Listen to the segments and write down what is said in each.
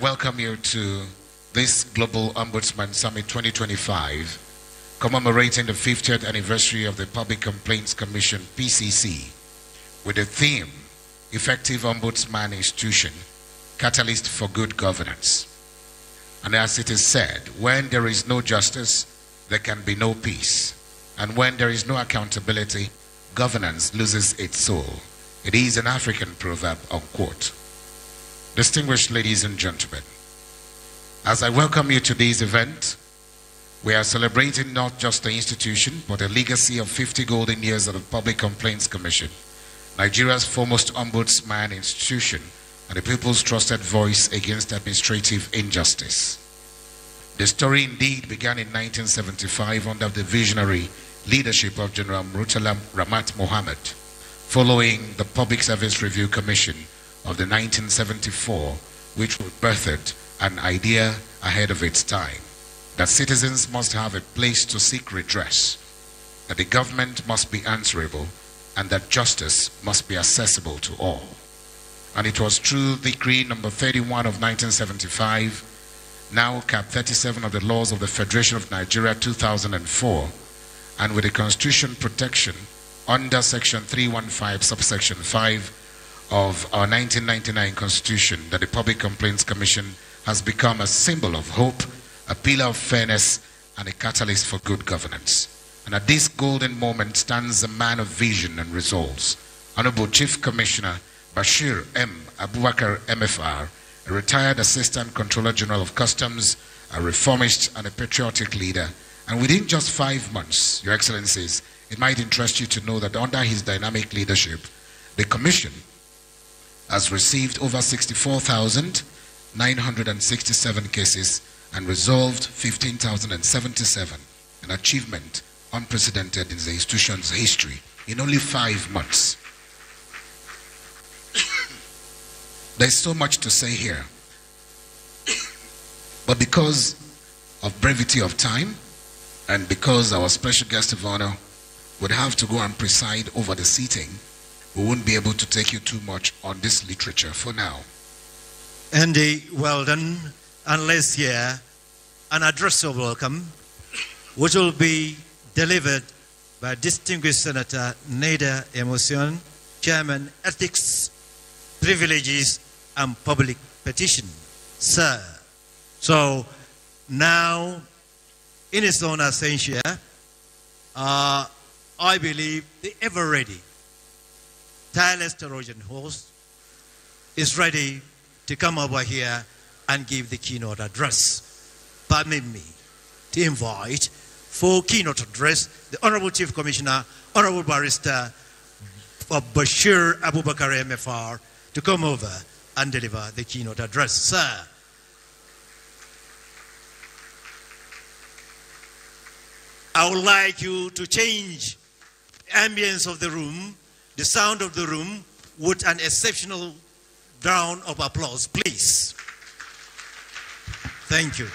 Welcome you to this Global Ombudsman Summit 2025, commemorating the 50th anniversary of the Public Complaints Commission, PCC, with the theme, Effective Ombudsman Institution, Catalyst for Good Governance. And as it is said, when there is no justice, there can be no peace. And when there is no accountability, governance loses its soul. It is an African proverb, unquote. Distinguished ladies and gentlemen, as I welcome you to this event, we are celebrating not just the institution, but a legacy of 50 golden years of the Public Complaints Commission, Nigeria's foremost ombudsman institution, and the people's trusted voice against administrative injustice. The story indeed began in 1975 under the visionary leadership of General Murtala Ramat Mohammed, following the Public Service Review Commission of the 1974, which birthed an idea ahead of its time, that citizens must have a place to seek redress, that the government must be answerable, and that justice must be accessible to all. And it was through Decree number 31 of 1975, now Cap 37 of the Laws of the Federation of Nigeria 2004, and with the Constitution protection under Section 315, subsection 5, of our 1999 Constitution, that the Public Complaints Commission has become a symbol of hope, a pillar of fairness, and a catalyst for good governance. And at this golden moment stands a man of vision and results, Honorable Chief Commissioner Bashir M. Abubakar MFR, a retired Assistant Controller General of Customs, a reformist and a patriotic leader. And within just 5 months, Your Excellencies, it might interest you to know that under his dynamic leadership, the Commission has received over 64,967 cases and resolved 15,077, an achievement unprecedented in the institution's history in only 5 months. There's so much to say here, but because of brevity of time and because our special guest of honor would have to go and preside over the seating, we won't be able to take you too much on this literature for now. Andy, well done. And let's hear an address of welcome, which will be delivered by distinguished Senator Neda Emotion, Chairman, Ethics, Privileges, and Public Petition. Sir. So now, in its own absentia, I believe the ever-ready tireless Trojan horse is ready to come over here and give the keynote address. Permit me to invite for keynote address the Honorable Chief Commissioner, Honorable Barrister Bashir Abubakar MFR, to come over and deliver the keynote address. Sir. I would like you to change the ambience of the room, the sound of the room, with an exceptional round of applause, please. Thank you.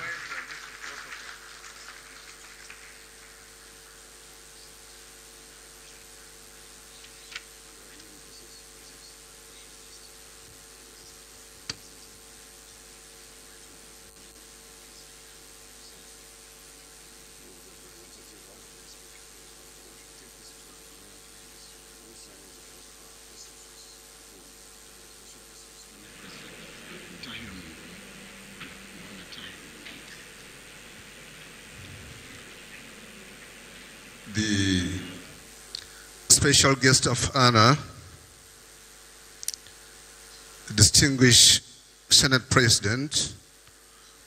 The special guest of honor, the distinguished Senate President,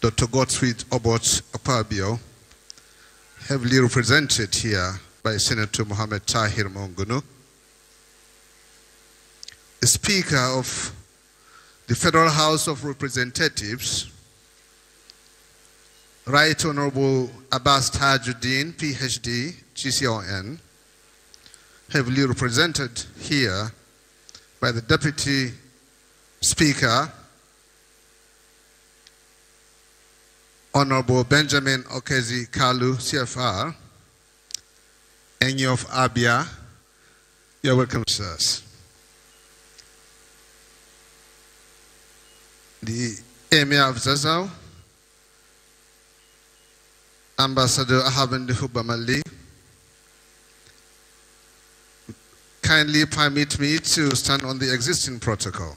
Dr. Gottfried Obot Akpabio, heavily represented here by Senator Mohammed Tahir Mongunu, the Speaker of the Federal House of Representatives, Right Honorable Abbas Tajuddin, PhD, GCON, heavily represented here by the Deputy Speaker, Honorable Benjamin Okezi Kalu, CFR, Enyi of Abia. You're welcome, sirs. The Emir of Zazzau, Ambassador Ahabendi Hubamali, kindly permit me to stand on the existing protocol.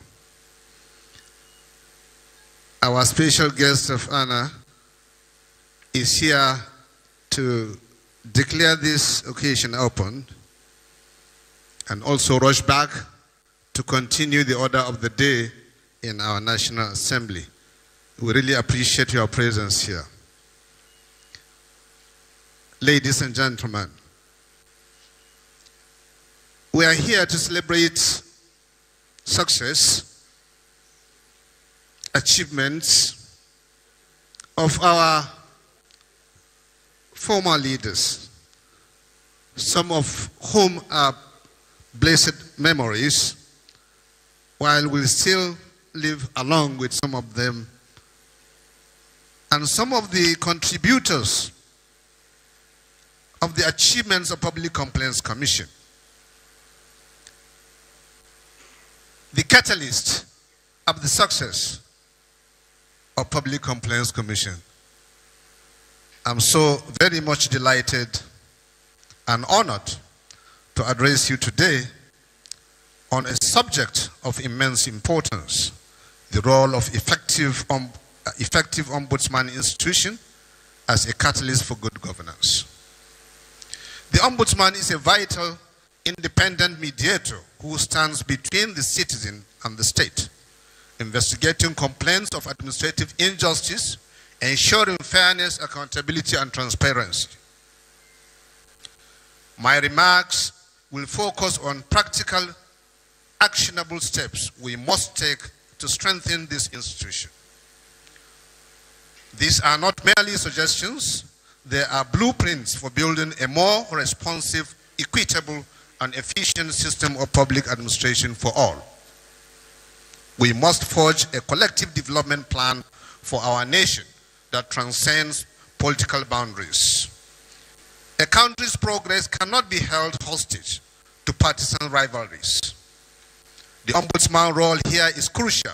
Our special guest of honor is here to declare this occasion open and also rush back to continue the order of the day in our National Assembly. We really appreciate your presence here. Ladies and gentlemen, we are here to celebrate success, achievements of our former leaders, some of whom are blessed memories, while we still live along with some of them, and some of the contributors of the achievements of Public Complaints Commission. The catalyst of the success of Public Complaints Commission. I'm so very much delighted and honored to address you today on a subject of immense importance, the role of effective ombudsman institution as a catalyst for good governance. The ombudsman is a vital, independent mediator who stands between the citizen and the state, investigating complaints of administrative injustice, ensuring fairness, accountability, and transparency. My remarks will focus on practical, actionable steps we must take to strengthen this institution. These are not merely suggestions, they are blueprints for building a more responsive, equitable, and efficient system of public administration for all. We must forge a collective development plan for our nation that transcends political boundaries. A country's progress cannot be held hostage to partisan rivalries. The ombudsman role here is crucial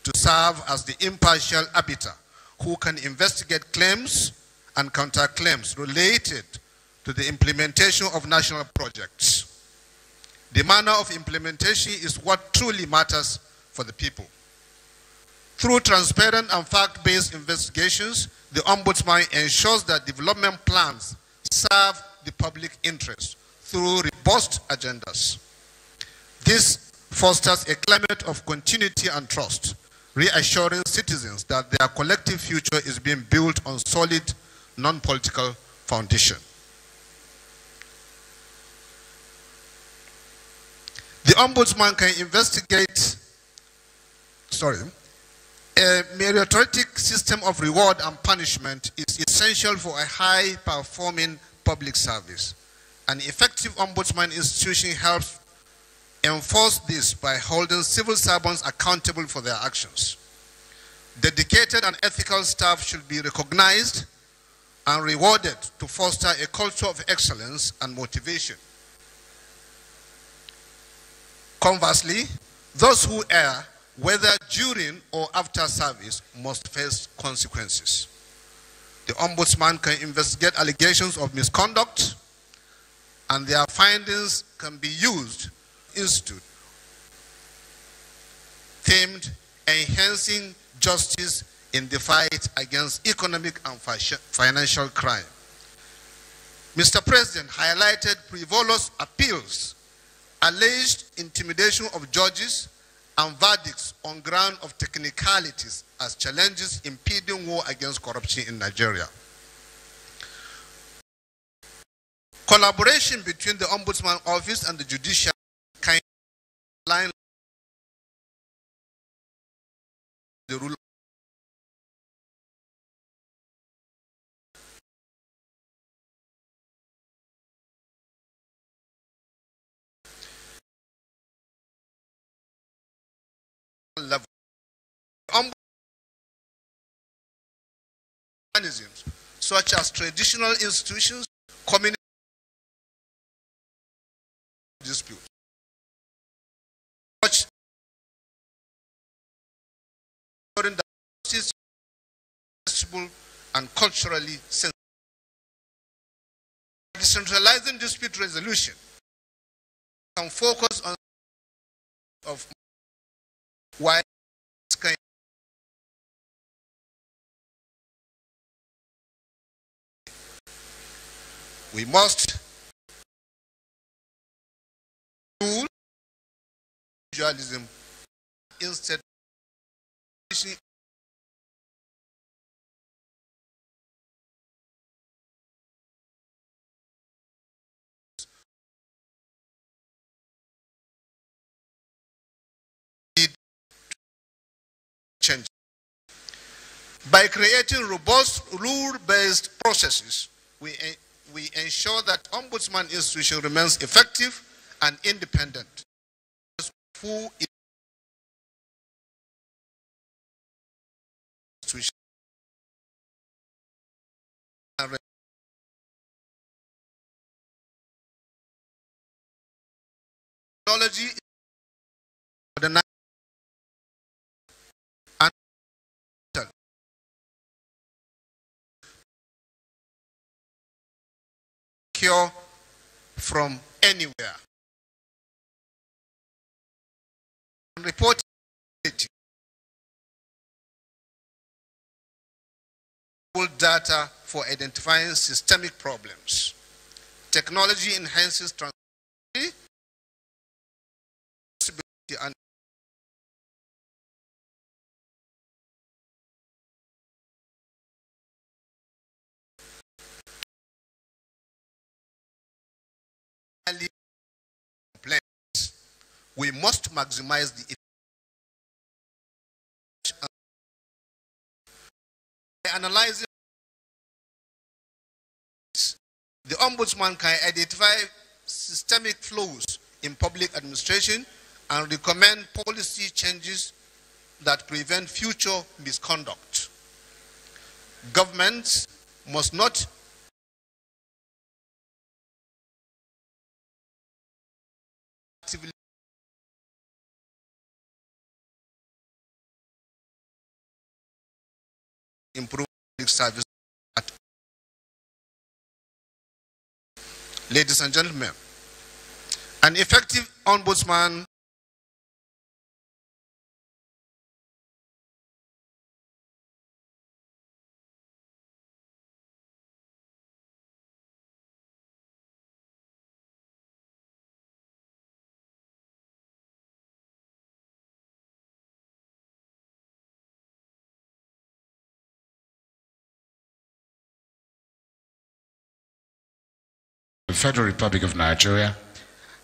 to serve as the impartial arbiter who can investigate claims and counterclaims related to the implementation of national projects. The manner of implementation is what truly matters for the people. Through transparent and fact-based investigations, the Ombudsman ensures that development plans serve the public interest through robust agendas. This fosters a climate of continuity and trust, reassuring citizens that their collective future is being built on solid, non-political foundation. The Ombudsman can investigate, a meritocratic system of reward and punishment is essential for a high-performing public service. An effective ombudsman institution helps enforce this by holding civil servants accountable for their actions. Dedicated and ethical staff should be recognized and rewarded to foster a culture of excellence and motivation. Conversely, those who err, whether during or after service, must face consequences. The Ombudsman can investigate allegations of misconduct, and their findings can be used institute themed Enhancing Justice in the Fight Against Economic and Financial Crime. Mr. President highlighted frivolous appeals, alleged intimidation of judges, and verdicts on ground of technicalities as challenges impeding war against corruption in Nigeria. Collaboration between the Ombudsman Office and the judiciary can align the rule level. Mechanisms such as traditional institutions, community disputes. During the accessible, and culturally sensitive. Decentralizing dispute resolution can focus on of why we must rule individualism instead of change. By creating robust rule-based processes, we ensure that Ombudsman institution remains effective and independent. Full institution. Technology and cure from anywhere. Reporting data for identifying systemic problems. Technology enhances transparency and complaints. We must maximize the by analyzing the Ombudsman can identify systemic flaws in public administration and recommend policy changes that prevent future misconduct. Governments must not actively improve public service. Ladies and gentlemen, an effective ombudsman the Federal Republic of Nigeria.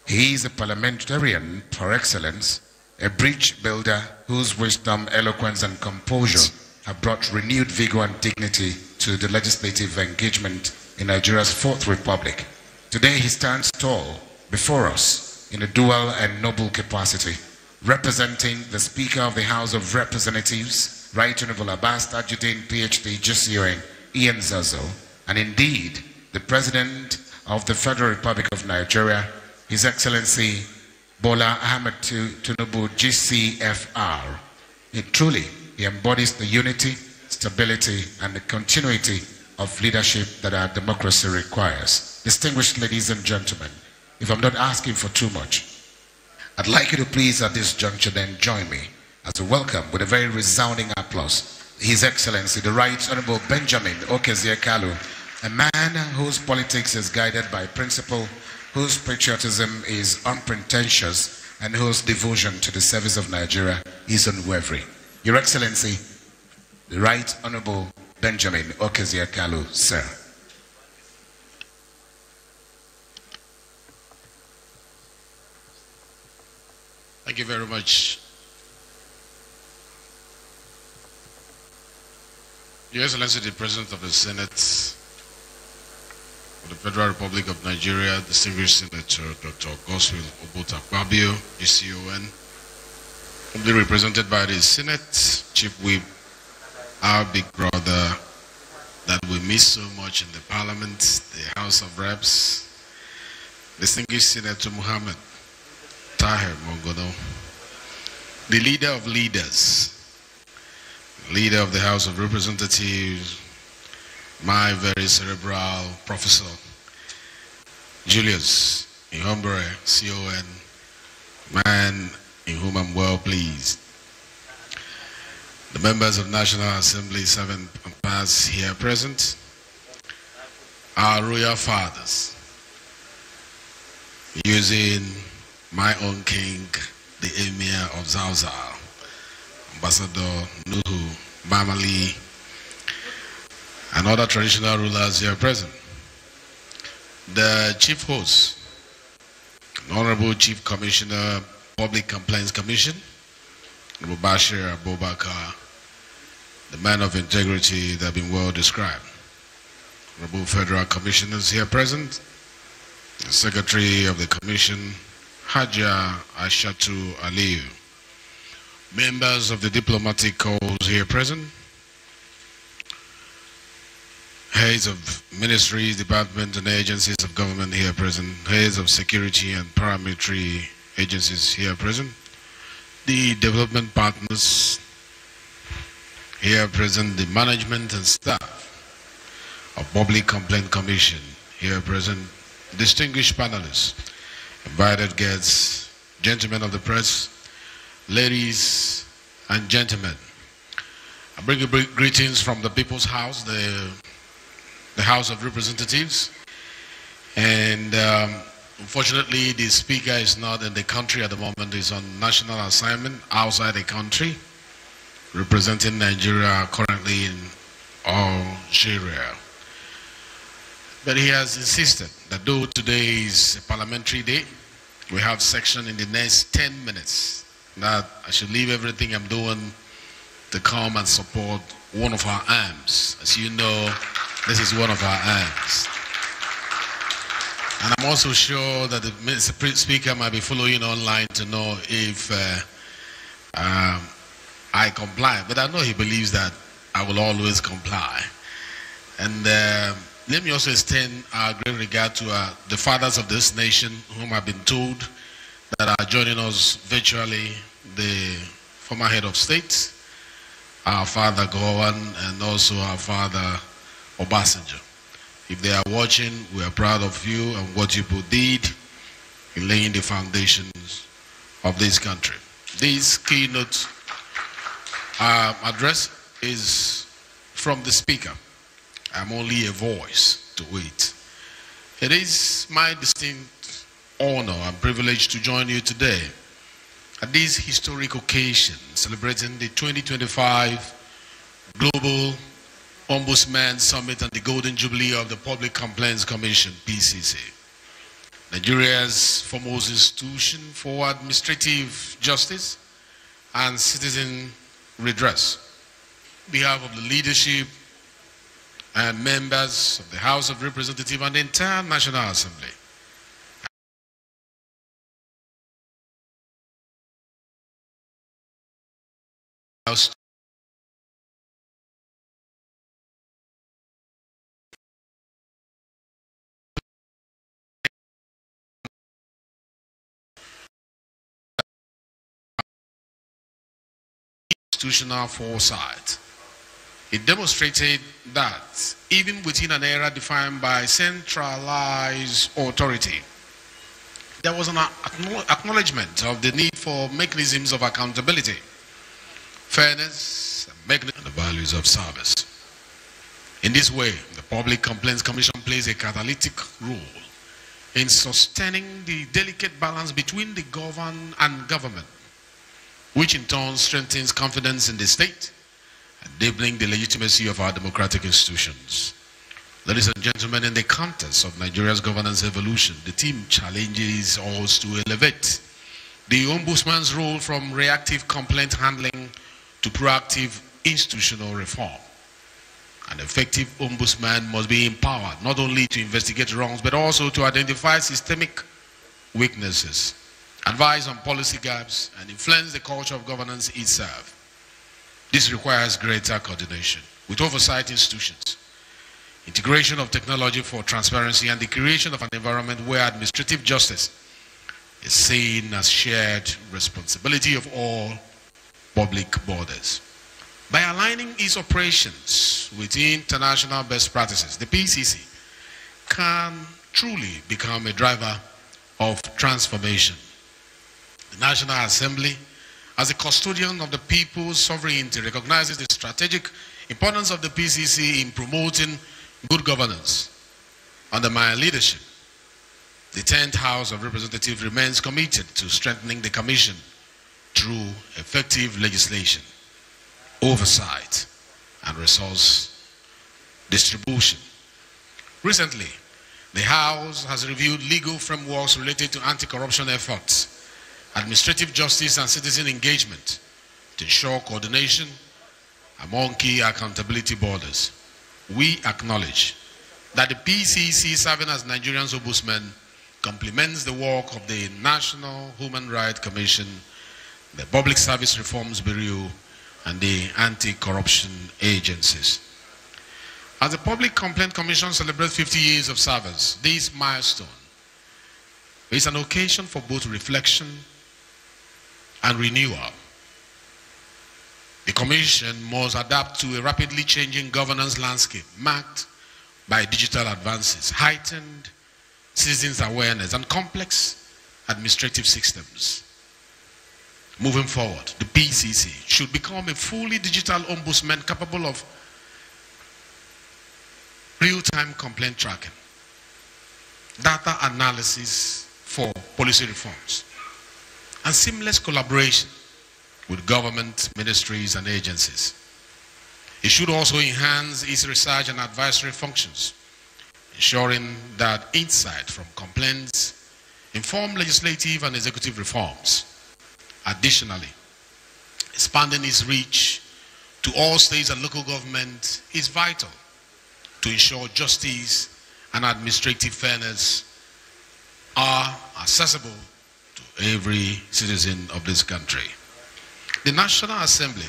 He is a parliamentarian par excellence, a bridge builder whose wisdom, eloquence, and composure have brought renewed vigor and dignity to the legislative engagement in Nigeria's Fourth Republic. Today he stands tall before us in a dual and noble capacity, representing the Speaker of the House of Representatives, Right Honorable Abbas Tajuddin, PhD, GCON, Ian Zazo, and indeed the President of the Federal Republic of Nigeria, His Excellency Bola Ahmed Tinubu, GCFR. He embodies the unity, stability, and the continuity of leadership that our democracy requires. Distinguished ladies and gentlemen, if I'm not asking for too much, I'd like you to please at this juncture then join me as a welcome with a very resounding applause His Excellency, the Right Honorable Benjamin Okezie-Kalu, a man whose politics is guided by principle, whose patriotism is unpretentious, and whose devotion to the service of Nigeria is unwavering. Your Excellency, the Right Honorable Benjamin Okezie-Kalu, sir. Thank you very much. Your Excellency, the President of the Senate of the Federal Republic of Nigeria, distinguished Senator Dr. Godswill Obotakpabio, GCON, humbly represented by the Senate, Chief Whip, our big brother that we miss so much in the Parliament, the House of Reps, distinguished Senator Muhammad Tahir Mongono, the leader of leaders, Leader of the House of Representatives, my very cerebral professor, Julius Ihombre, CON, man in whom I'm well pleased. The members of National Assembly, 7 and past here present, our royal fathers, using my own king, the Emir of Zauzau, Ambassador Nuhu Bamali, and other traditional rulers here present. The Chief Host, Honorable Chief Commissioner, Public Complaints Commission, Bashir Abubakar, the man of integrity that have been well described. Honorable Federal Commissioners here present, the Secretary of the Commission, Haja Ashatu Aliyu, members of the diplomatic corps here present, heads of ministries, departments, and agencies of government here present, heads of security and paramilitary agencies here present, the development partners here present, the management and staff of Public Complaint Commission here present, distinguished panelists, invited guests, gentlemen of the press, ladies and gentlemen. I bring you greetings from the People's House, the House of Representatives, and unfortunately the speaker is not in the country at the moment. He's on national assignment outside the country, representing Nigeria currently in Algeria. But he has insisted that though today is a parliamentary day, we have section in the next 10 minutes, that I should leave everything I'm doing to come and support one of our arms. As you know, this is one of our arms. And I'm also sure that the speaker might be following online to know if I comply. But I know he believes that I will always comply. And let me also extend our great regard to the fathers of this nation, whom I've been told that are joining us virtually, the former head of state, our father Gowon, and also our father Obasanjo. If they are watching, we are proud of you and what you did in laying the foundations of this country. This keynote address is from the speaker. I'm only a voice to it. It is my distinct honor and privilege to join you today at this historic occasion celebrating the 2025 Global Ombudsman Summit and the Golden Jubilee of the Public Complaints Commission, PCC, Nigeria's foremost institution for administrative justice and citizen redress. On behalf of the leadership and members of the House of Representatives and the entire National Assembly, institutional foresight. It demonstrated that even within an era defined by centralized authority, there was an acknowledgement of the need for mechanisms of accountability, fairness, and the values of service. In this way, the Public Complaints Commission plays a catalytic role in sustaining the delicate balance between the governed and government, which in turn strengthens confidence in the state and deepening the legitimacy of our democratic institutions. Ladies and gentlemen, in the context of Nigeria's governance evolution, the team challenges us to elevate the Ombudsman's role from reactive complaint handling to proactive institutional reform. An effective Ombudsman must be empowered not only to investigate wrongs, but also to identify systemic weaknesses, advise on policy gaps, and influence the culture of governance itself. This requires greater coordination with oversight institutions, integration of technology for transparency, and the creation of an environment where administrative justice is seen as shared responsibility of all public bodies. By aligning its operations with international best practices, the PCC can truly become a driver of transformation. The National Assembly, as a custodian of the people's sovereignty, recognizes the strategic importance of the PCC in promoting good governance. Under my leadership, the 10th House of Representatives remains committed to strengthening the Commission through effective legislation, oversight, and resource distribution. Recently, the House has reviewed legal frameworks related to anti-corruption efforts, administrative justice, and citizen engagement to ensure coordination among key accountability bodies. We acknowledge that the PCC, serving as Nigerian's Ombudsman, complements the work of the National Human Rights Commission, the Public Service Reforms Bureau, and the anti-corruption agencies. As the Public Complaint Commission celebrates 50 years of service, this milestone is an occasion for both reflection and renewal. The Commission must adapt to a rapidly changing governance landscape marked by digital advances, heightened citizens' awareness, and complex administrative systems. Moving forward, the PCC should become a fully digital ombudsman capable of real-time complaint tracking, data analysis for policy reforms, and seamless collaboration with government ministries and agencies. It should also enhance its research and advisory functions, ensuring that insight from complaints inform legislative and executive reforms. Additionally, expanding its reach to all states and local government is vital to ensure justice and administrative fairness are accessible to every citizen of this country. The National Assembly,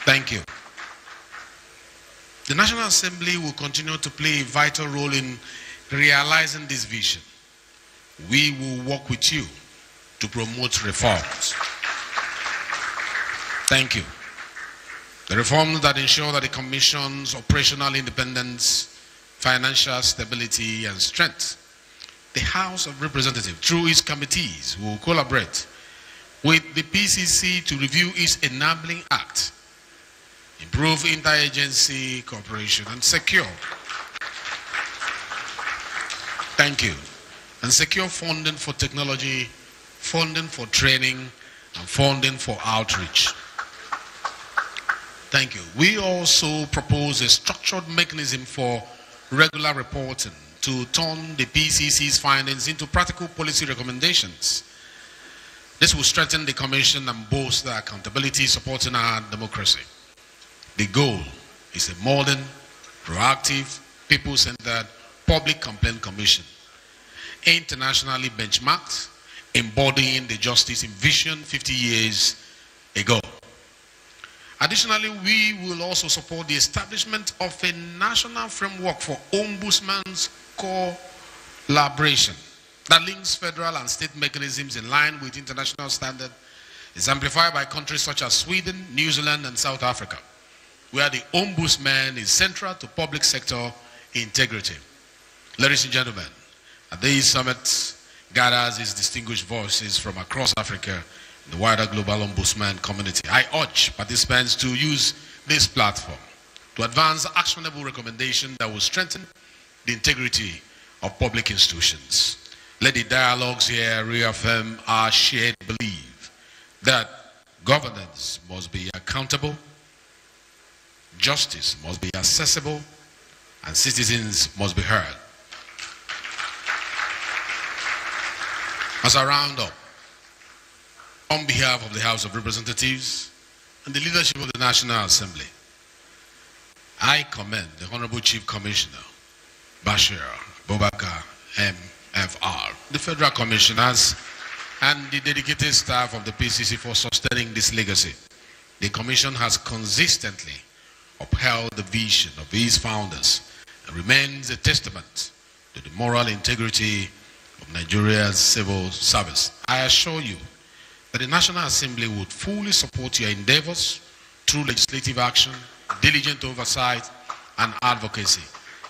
thank you. The National Assembly will continue to play a vital role in realizing this vision. We will work with you to promote reforms. Thank you. The reforms that ensure that the Commission's operational independence, financial stability, and strength. The House of Representatives, through its committees, will collaborate with the PCC to review its enabling act, improve interagency cooperation, and secure, thank you, and secure funding for technology, funding for training, and funding for outreach. Thank you. We also propose a structured mechanism for regular reporting to turn the PCC's findings into practical policy recommendations. This will strengthen the Commission and boost the accountability supporting our democracy. The goal is a modern, proactive, people-centered public complaint commission, internationally benchmarked, embodying the justice envisioned 50 years ago. Additionally, we will also support the establishment of a national framework for ombudsman's collaboration that links federal and state mechanisms in line with international standards, exemplified by countries such as Sweden, New Zealand, and South Africa, where the ombudsman is central to public sector integrity. Ladies and gentlemen, at this summit gathers its distinguished voices from across Africa and the wider global ombudsman community. I urge participants to use this platform to advance actionable recommendations that will strengthen the integrity of public institutions. Let the dialogues here reaffirm our shared belief that governance must be accountable, justice must be accessible, and citizens must be heard. As I round up, on behalf of the House of Representatives and the leadership of the National Assembly, I commend the Honorable Chief Commissioner, Bashir Bobaka, MFR, the Federal Commissioners, and the dedicated staff of the PCC for sustaining this legacy. The Commission has consistently upheld the vision of its founders and remains a testament to the moral integrity of Nigeria's civil service. I assure you that the National Assembly would fully support your endeavors through legislative action, diligent oversight, and advocacy.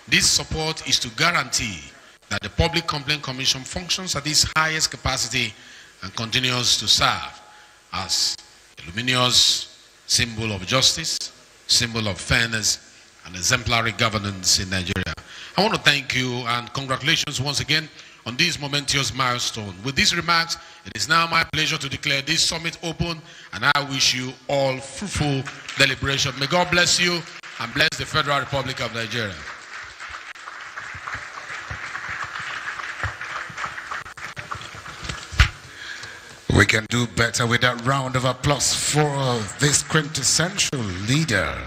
This support is to guarantee that the Public Complaint Commission functions at its highest capacity and continues to serve as a luminous symbol of justice, symbol of fairness, and exemplary governance in Nigeria. I want to thank you and congratulations once again on this momentous milestone. With these remarks, it is now my pleasure to declare this summit open, and I wish you all fruitful deliberation. May God bless you and bless the Federal Republic of Nigeria. We can do better with that round of applause for this quintessential leader.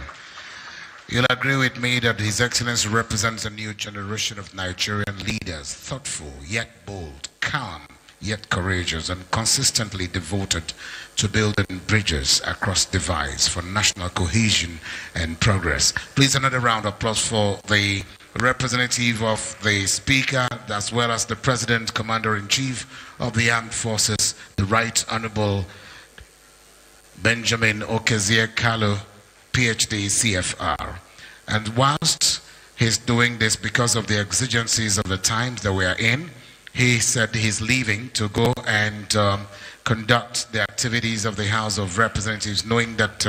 You'll agree with me that His Excellency represents a new generation of Nigerian leaders, thoughtful yet bold, calm yet courageous, and consistently devoted to building bridges across divides for national cohesion and progress. Please, another round of applause for the representative of the Speaker, as well as the President, Commander-in-Chief of the Armed Forces, the Right Honorable Benjamin Okezie Kalu, PhD, CFR. And whilst he's doing this because of the exigencies of the times that we are in, he said he's leaving to go and conduct the activities of the House of Representatives, knowing that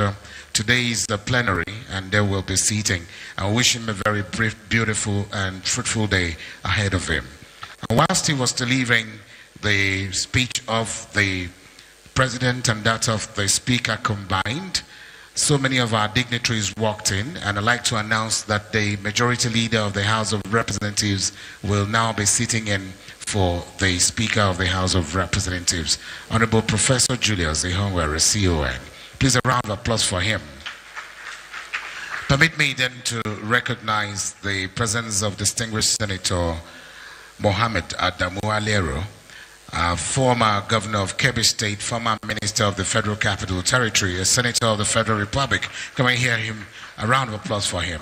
today is the plenary and there will be seating. I wish him a very beautiful and fruitful day ahead of him. And whilst he was delivering the speech of the President and that of the Speaker combined, so many of our dignitaries walked in, and I'd like to announce that the Majority Leader of the House of Representatives will now be sitting in for the Speaker of the House of Representatives, Honorable Professor Julius Ihonwere, CON. Please, a round of applause for him. Permit me then to recognize the presence of distinguished Senator Mohammed Adamu Alero, former Governor of Kebbi State, former Minister of the Federal Capital Territory, a Senator of the Federal Republic. Can we hear him? A round of applause for him.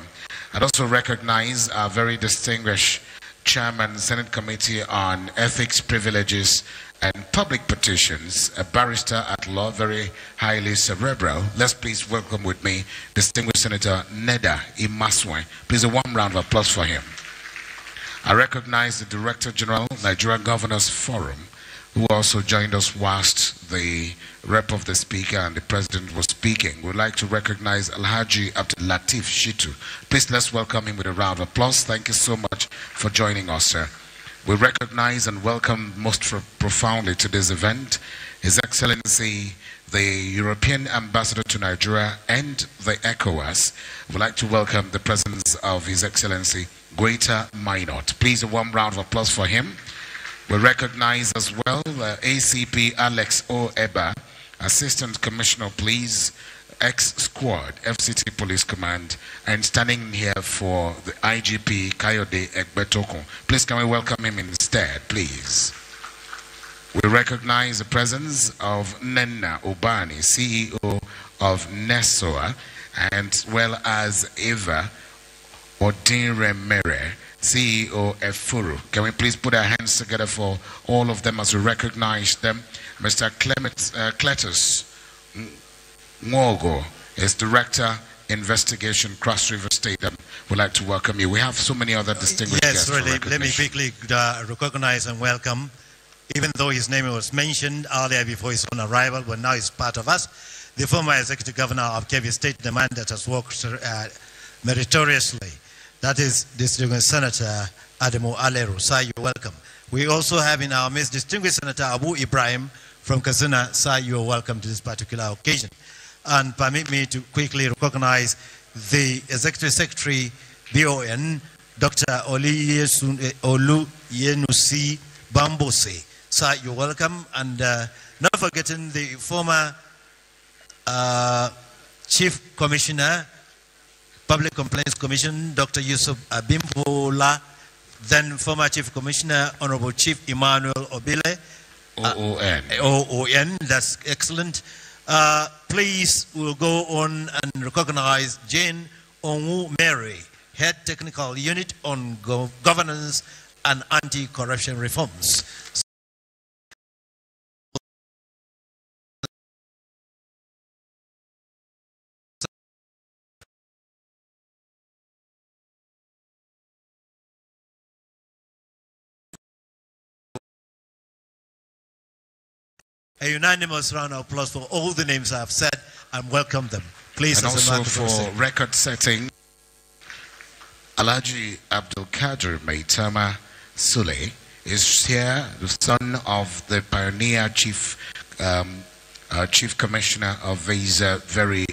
I'd also recognize our very distinguished Chairman, Senate Committee on Ethics, Privileges, and Public Petitions, a barrister at law, very highly cerebral. Let's please welcome with me distinguished Senator Neda Imaswe. Please, a warm round of applause for him. I recognize the Director General, Nigeria Governors Forum, who also joined us whilst the rep of the Speaker and the President was speaking. We'd like to recognize Alhaji Abdul Latif Shitu. Please, let's welcome him with a round of applause. Thank you so much for joining us, sir. We recognize and welcome most profoundly to this event His Excellency, the European Ambassador to Nigeria and the ECOWAS. We'd like to welcome the presence of His Excellency Guaita Minot. Please, a warm round of applause for him. We recognize as well ACP Alex O. Eba, Assistant Commissioner of Police, X-Squad, FCT Police Command, and standing here for the IGP Kayode Egbetokun. Please, can we welcome him instead, please? We recognize the presence of Nenna Obani, CEO of NESOA, as well as Eva Odinremere, CEO Efuru. Can we please put our hands together for all of them as we recognize them? Mr. Cletus Mwogo is Director, Investigation, Cross River State. We'd like to welcome you. We have so many other distinguished guests. Yes, really. Let me quickly recognize and welcome, even though his name was mentioned earlier before his own arrival, but now he's part of us, the former Executive Governor of Kebbi State, the man that has worked meritoriously. That is distinguished Senator Adamu Alero. Sir, you're welcome. We also have in our midst distinguished Senator Abu Ibrahim from Kazuna. Sir, you're welcome to this particular occasion. And permit me to quickly recognize the Executive Secretary, BON, Dr. Oluyenusi Bambose. Sir, you're welcome. And not forgetting the former Chief Commissioner, Public Complaints Commission, Dr. Yusuf Abimbola, then former Chief Commissioner, Honorable Chief Emmanuel Obile. OON. OON, that's excellent. Please, we'll go on and recognize Jane Onwu Mary, Head Technical Unit on Governance and Anti-Corruption Reforms. A unanimous round of applause for all the names I have said and welcome them. Please, and as also a for record setting, Alhaji Abdul Kadir Maitama Sule is here, the son of the pioneer chief commissioner of his very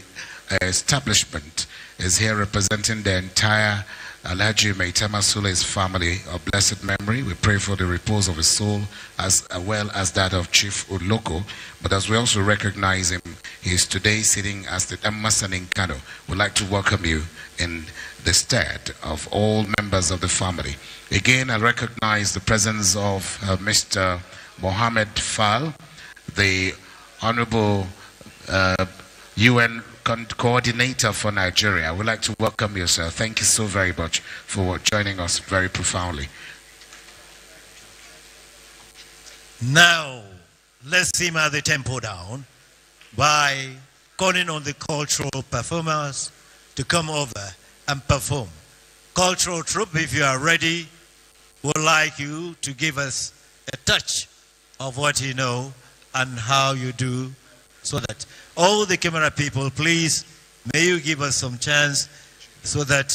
establishment, is here representing the entire Alhaji Maitama Sule's family of blessed memory. We pray for the repose of his soul as well as that of Chief Uloko. But as we also recognize him, he is today sitting as the Ammasan Kano. We'd like to welcome you in the stead of all members of the family. Again, I recognize the presence of Mr. Mohammed Fall, the Honorable UN Coordinator for Nigeria. I would like to welcome you, sir. Thank you so very much for joining us very profoundly. Now, let's simmer the tempo down by calling on the cultural performers to come over and perform. Cultural troupe, if you are ready, would like you to give us a touch of what you know and how you do, so that all the camera people, please, may you give us some chance so that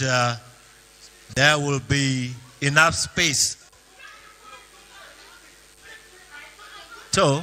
there will be enough space. So,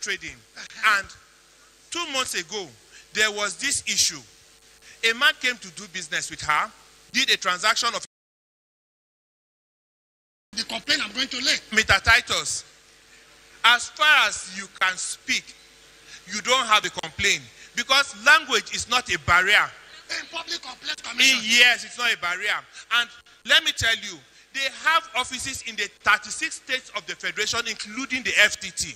trading, and 2 months ago there was this issue. A man came to do business with her, did a transaction of the complaint I'm going to lay. Mr. Titus, as far as you can speak, you don't have a complaint because language is not a barrier. In public complaint commission. Yes, it's not a barrier. And let me tell you, they have offices in the 36 states of the federation, including the FTT.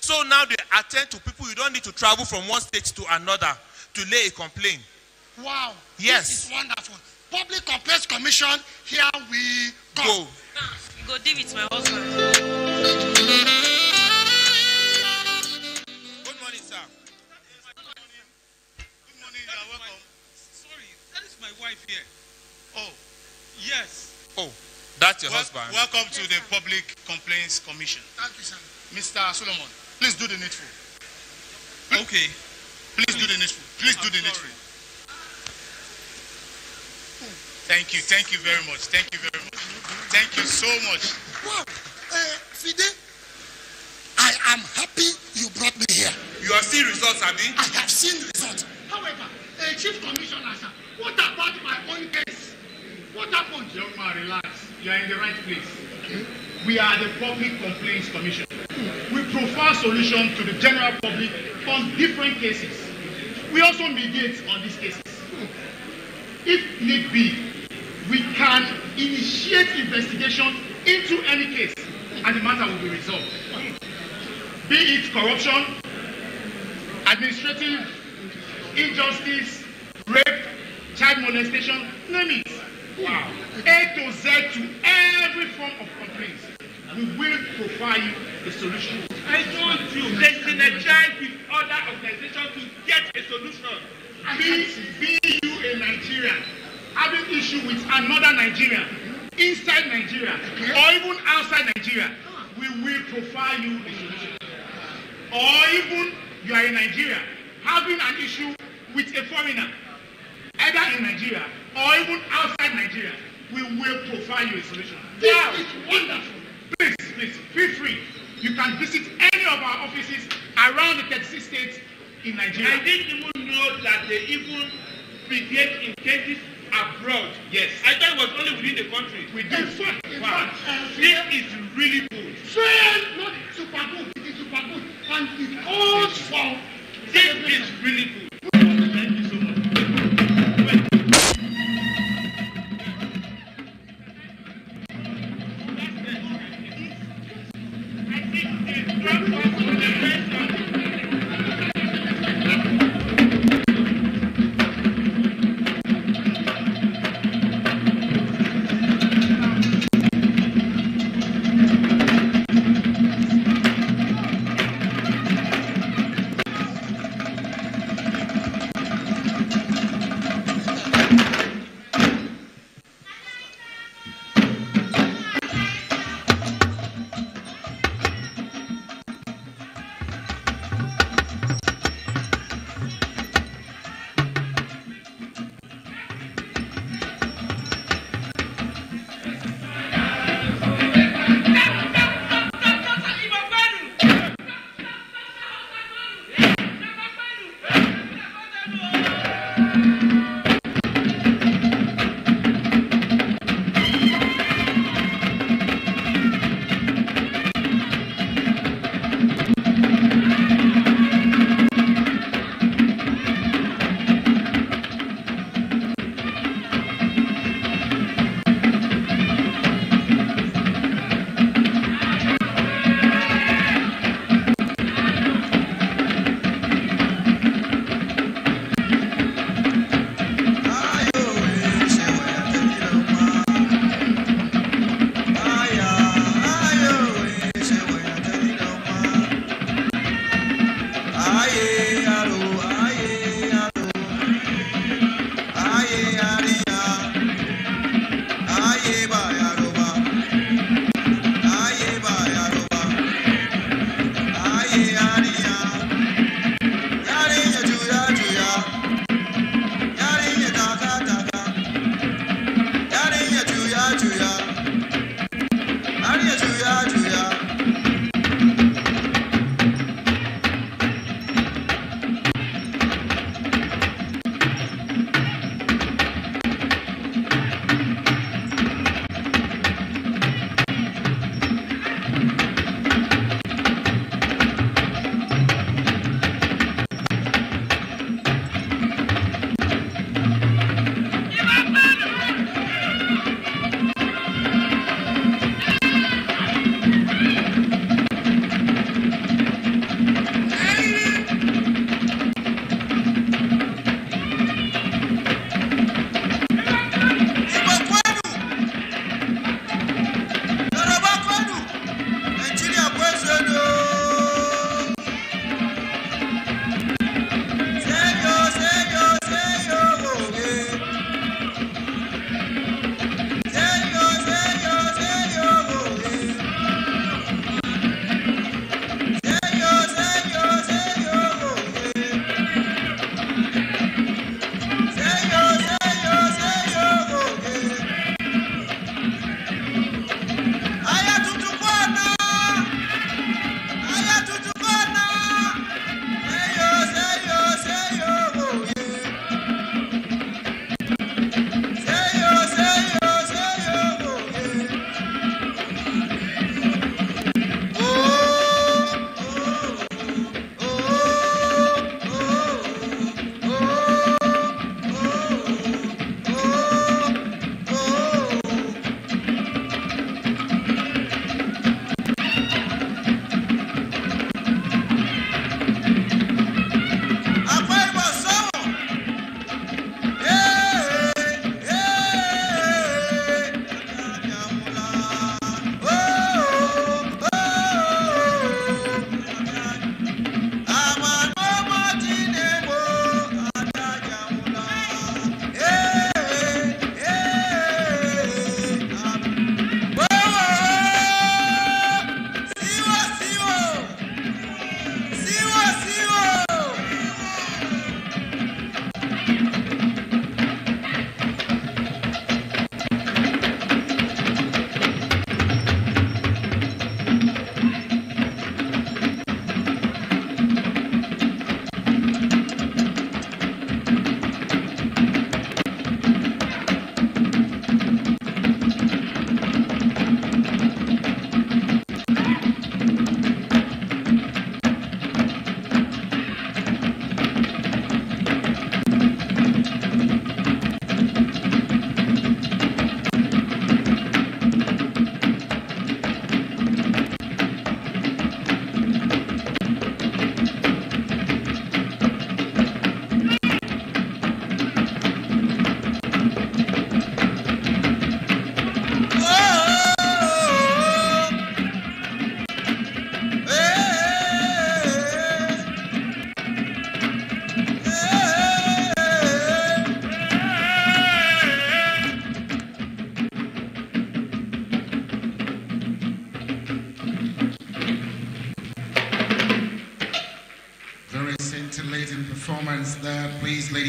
So now they attend to people. You don't need to travel from one state to another to lay a complaint. Wow. Yes. This is wonderful. Public Complaints Commission, here we go. Go deal with my husband. Good morning, sir. Good morning, you are welcome. Sorry, that is my wife here. Oh, yes. Oh, that's your husband. Welcome to the Public Complaints Commission. Thank you, sir. Mr. Solomon, please do the needful. Okay. Please do the needful. Please do the needful. Thank you very much. Thank you very much. Thank you so much. Wow. Fide, I am happy you brought me here. You are seeing results, Abi? I have seen results. However, Chief Commissioner, sir, what about my own case? What happened? Young man, relax. You are in the right place. Okay. We are the Public Complaints Commission. We provide solutions to the general public on different cases. We also mediate on these cases. If need be, we can initiate investigation into any case and the matter will be resolved. Be it corruption, administrative injustice, rape, child molestation, name it. Wow. A to Z to every form of complaints. We will provide you a solution. I told you, let's synergize with other organizations to get a solution. Be you a Nigerian having issue with another Nigerian inside Nigeria or even outside Nigeria, we will provide you a solution. Or even you are in Nigeria having an issue with a foreigner, either in Nigeria or even outside Nigeria, we will provide you a solution. Wow, it's wonderful. Please, feel free. You can visit any of our offices around the 36 states in Nigeria. I didn't even know that they even mediate in cases abroad. Yes. I thought it was only within the country. We do. Wow. This is really good. Not super good. It is super good. And it calls for. This is really good. Thank you so much.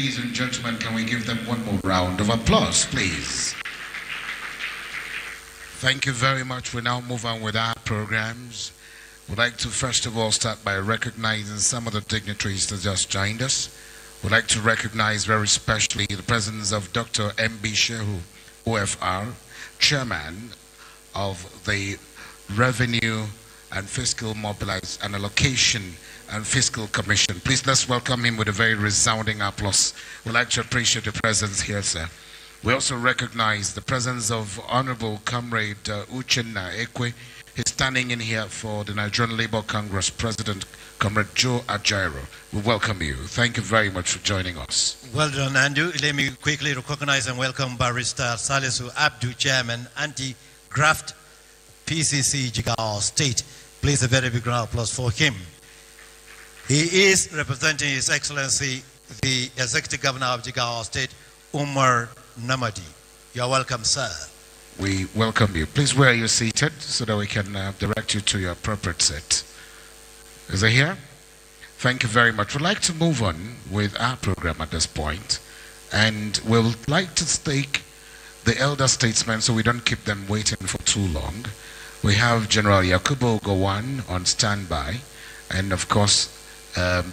ladies and gentlemen, can we give them one more round of applause, please? Thank you very much. We now move on with our programs. We'd like to first of all start by recognizing some of the dignitaries that just joined us. We'd like to recognize very specially the presence of Dr. M.B. Shehu, OFR, Chairman of the Revenue and Fiscal Mobilization and Allocation and Fiscal Commission. Please let's welcome him with a very resounding applause. We'd like to appreciate your presence here, sir. We also recognize the presence of Honorable Comrade Uchenna Ekwe. He's standing in here for the Nigerian Labour Congress President, Comrade Joe Ajaero. We welcome you. Thank you very much for joining us. Well done, Andrew. Let me quickly recognize and welcome Barrister Salisu Abdu, Chairman, Anti-Graft PCC Jigawa State. Please a very big round of applause for him. He is representing His Excellency, the Executive Governor of Jigawa State, Umar Namadi. You are welcome, sir. We welcome you. Please where you're seated so that we can direct you to your appropriate seat. Is it here? Thank you very much. We'd like to move on with our program at this point, and we'll like to take the elder statesmen so we don't keep them waiting for too long. We have General Yakubu Gowon on standby, and of course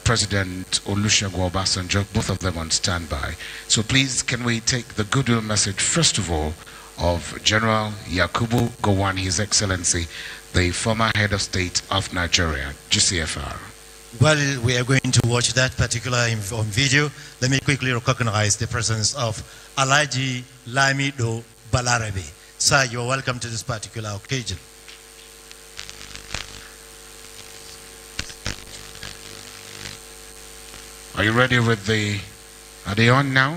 President Olusegun Obasanjo, both of them on standby. So please, can we take the goodwill message first of all of General Yakubu Gowon, His Excellency, the former head of state of Nigeria, GCFR. Well, we are going to watch that particular on video. Let me quickly recognize the presence of Alhaji Lamido Balarabe. Sir, you are welcome to this particular occasion. Are you ready with the, are they on now?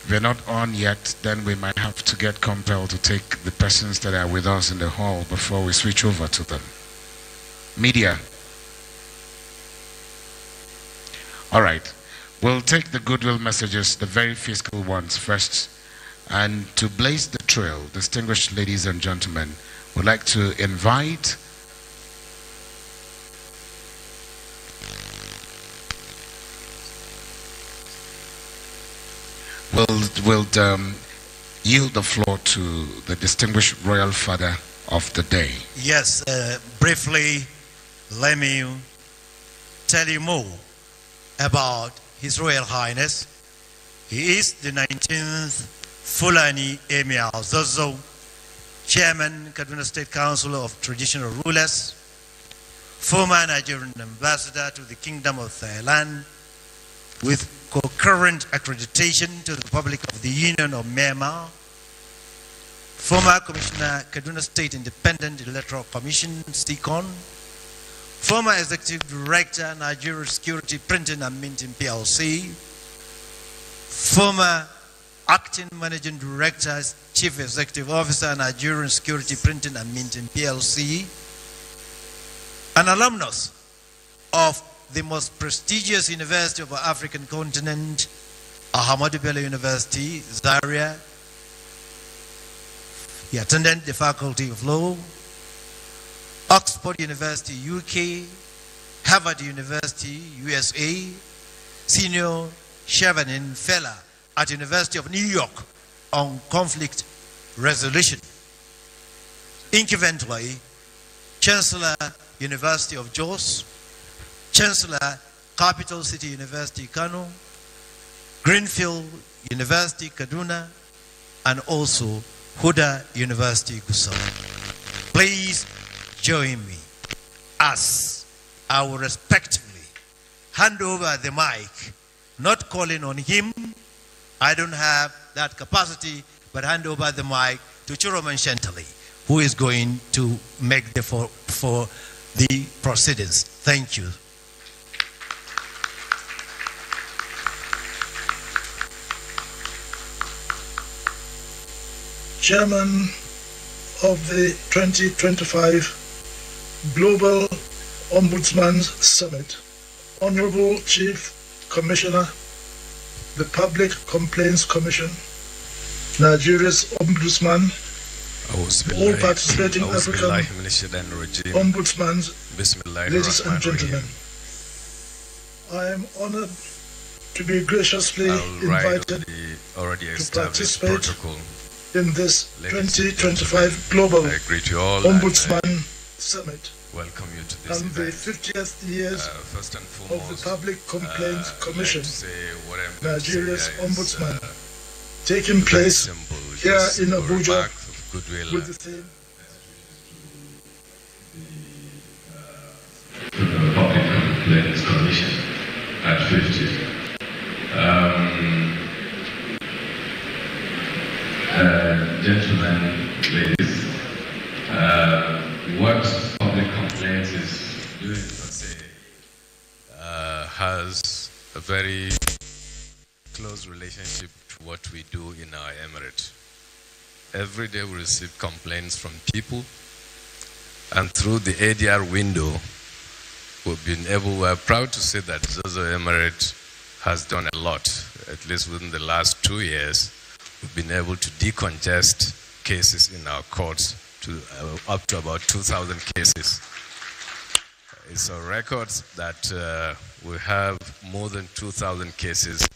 If they're not on yet, then we might have to get compelled to take the persons that are with us in the hall before we switch over to them. Media. All right. We'll take the goodwill messages, the very fiscal ones first. And to blaze the trail, distinguished ladies and gentlemen, we'd like to invite We'll yield the floor to the distinguished royal father of the day. Yes, briefly, let me tell you more about His Royal Highness. He is the 19th Fulani Emir of Zozo, Chairman, Kaduna State Council of Traditional Rulers, former Nigerian ambassador to the Kingdom of Thailand, with concurrent accreditation to the Republic of the Union of Myanmar, former Commissioner, Kaduna State Independent Electoral Commission, SECON, former Executive Director, Nigeria Security Printing and Minting PLC, former Acting Managing Director, Chief Executive Officer, Nigerian Security Printing and Minting PLC, an alumnus of the most prestigious university of the African continent, Ahmadu Bello University, Zaria. He attended the Faculty of Law, Oxford University, UK, Harvard University, USA, Senior Chevening Fellow at University of New York on conflict resolution. Incidentally, Chancellor, University of Jos, Chancellor, Capital City University, Kano, Greenfield University, Kaduna, and also Huda University, Gusau. Please join me as I will respectfully hand over the mic, not calling on him. I don't have that capacity, but hand over the mic to Chiroman Shentali, who is going to make the for the proceedings. Thank you. Chairman of the 2025 Global Ombudsman's Summit, Honorable Chief Commissioner, the Public Complaints Commission, Nigeria's Ombudsman, all participating African, Ombudsman, ladies and gentlemen. I am honored to be graciously invited to participate in this 2025 Global Ombudsman Summit. Welcome you to this and event. The 50th years first and foremost, of the Public Complaints Commission, like Nigeria's Ombudsman, taking place here in Abuja with the theme. The Public Complaints Commission at 50. Gentlemen, ladies, what public complaints is doing has a very close relationship to what we do in our emirate. Every day we receive complaints from people, and through the ADR window, we're proud to say that Zozo Emirate has done a lot. At least within the last 2 years, we've been able to decongest cases in our courts to up to about 2,000 cases. It's a record that we have more than 2,000 cases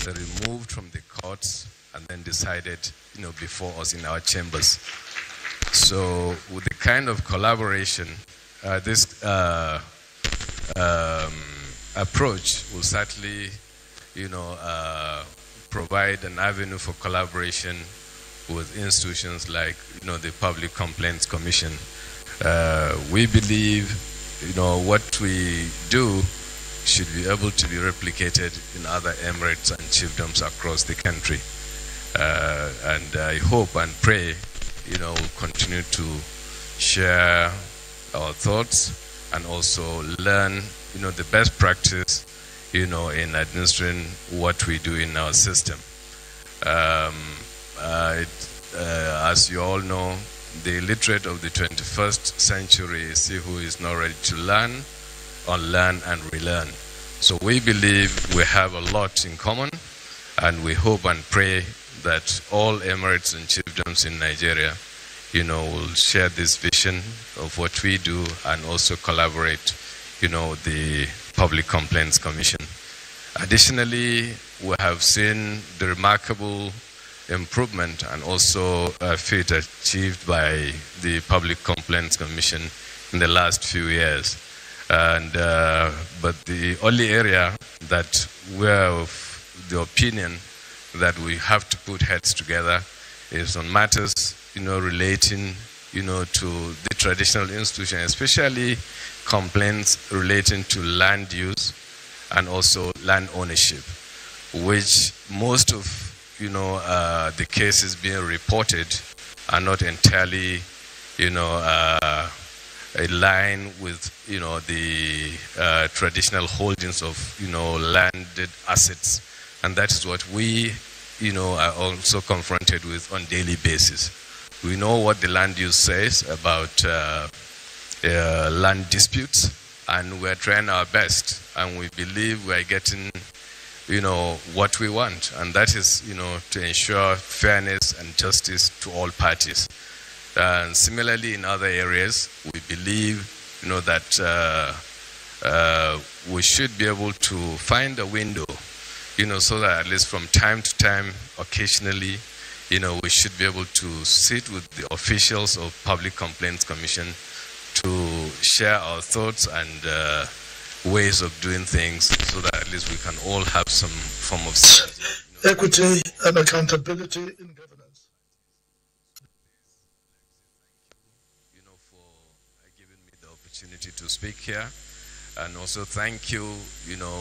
removed from the courts and then decided, before us in our chambers. So with the kind of collaboration, this approach will certainly, provide an avenue for collaboration with institutions like, the Public Complaints Commission. We believe, what we do should be able to be replicated in other emirates and chiefdoms across the country. And I hope and pray, we'll continue to share our thoughts and also learn, the best practice, in administering what we do in our system. As you all know, the illiterate of the 21st century is he who is not ready to learn, unlearn, and relearn. So we believe we have a lot in common, and we hope and pray that all emirates and chiefdoms in Nigeria, will share this vision of what we do and also collaborate, the Public Complaints Commission. Additionally, we have seen the remarkable improvement and also feat achieved by the Public Complaints Commission in the last few years. And but the only area that we're of the opinion that we have to put heads together is on matters, relating, to the traditional institution, especially complaints relating to land use and also land ownership, which most of the cases being reported are not entirely, in line with, the traditional holdings of, landed assets. And that is what we, are also confronted with on a daily basis. We know what the land use says about land disputes, and we're trying our best, and we believe we're getting what we want, and that is, to ensure fairness and justice to all parties. And similarly, in other areas, we believe, that we should be able to find a window, so that at least from time to time, occasionally, we should be able to sit with the officials of Public Complaints Commission to share our thoughts and ways of doing things, so that at least we can all have some form of equity and accountability in governance. For giving me the opportunity to speak here, and also thank you,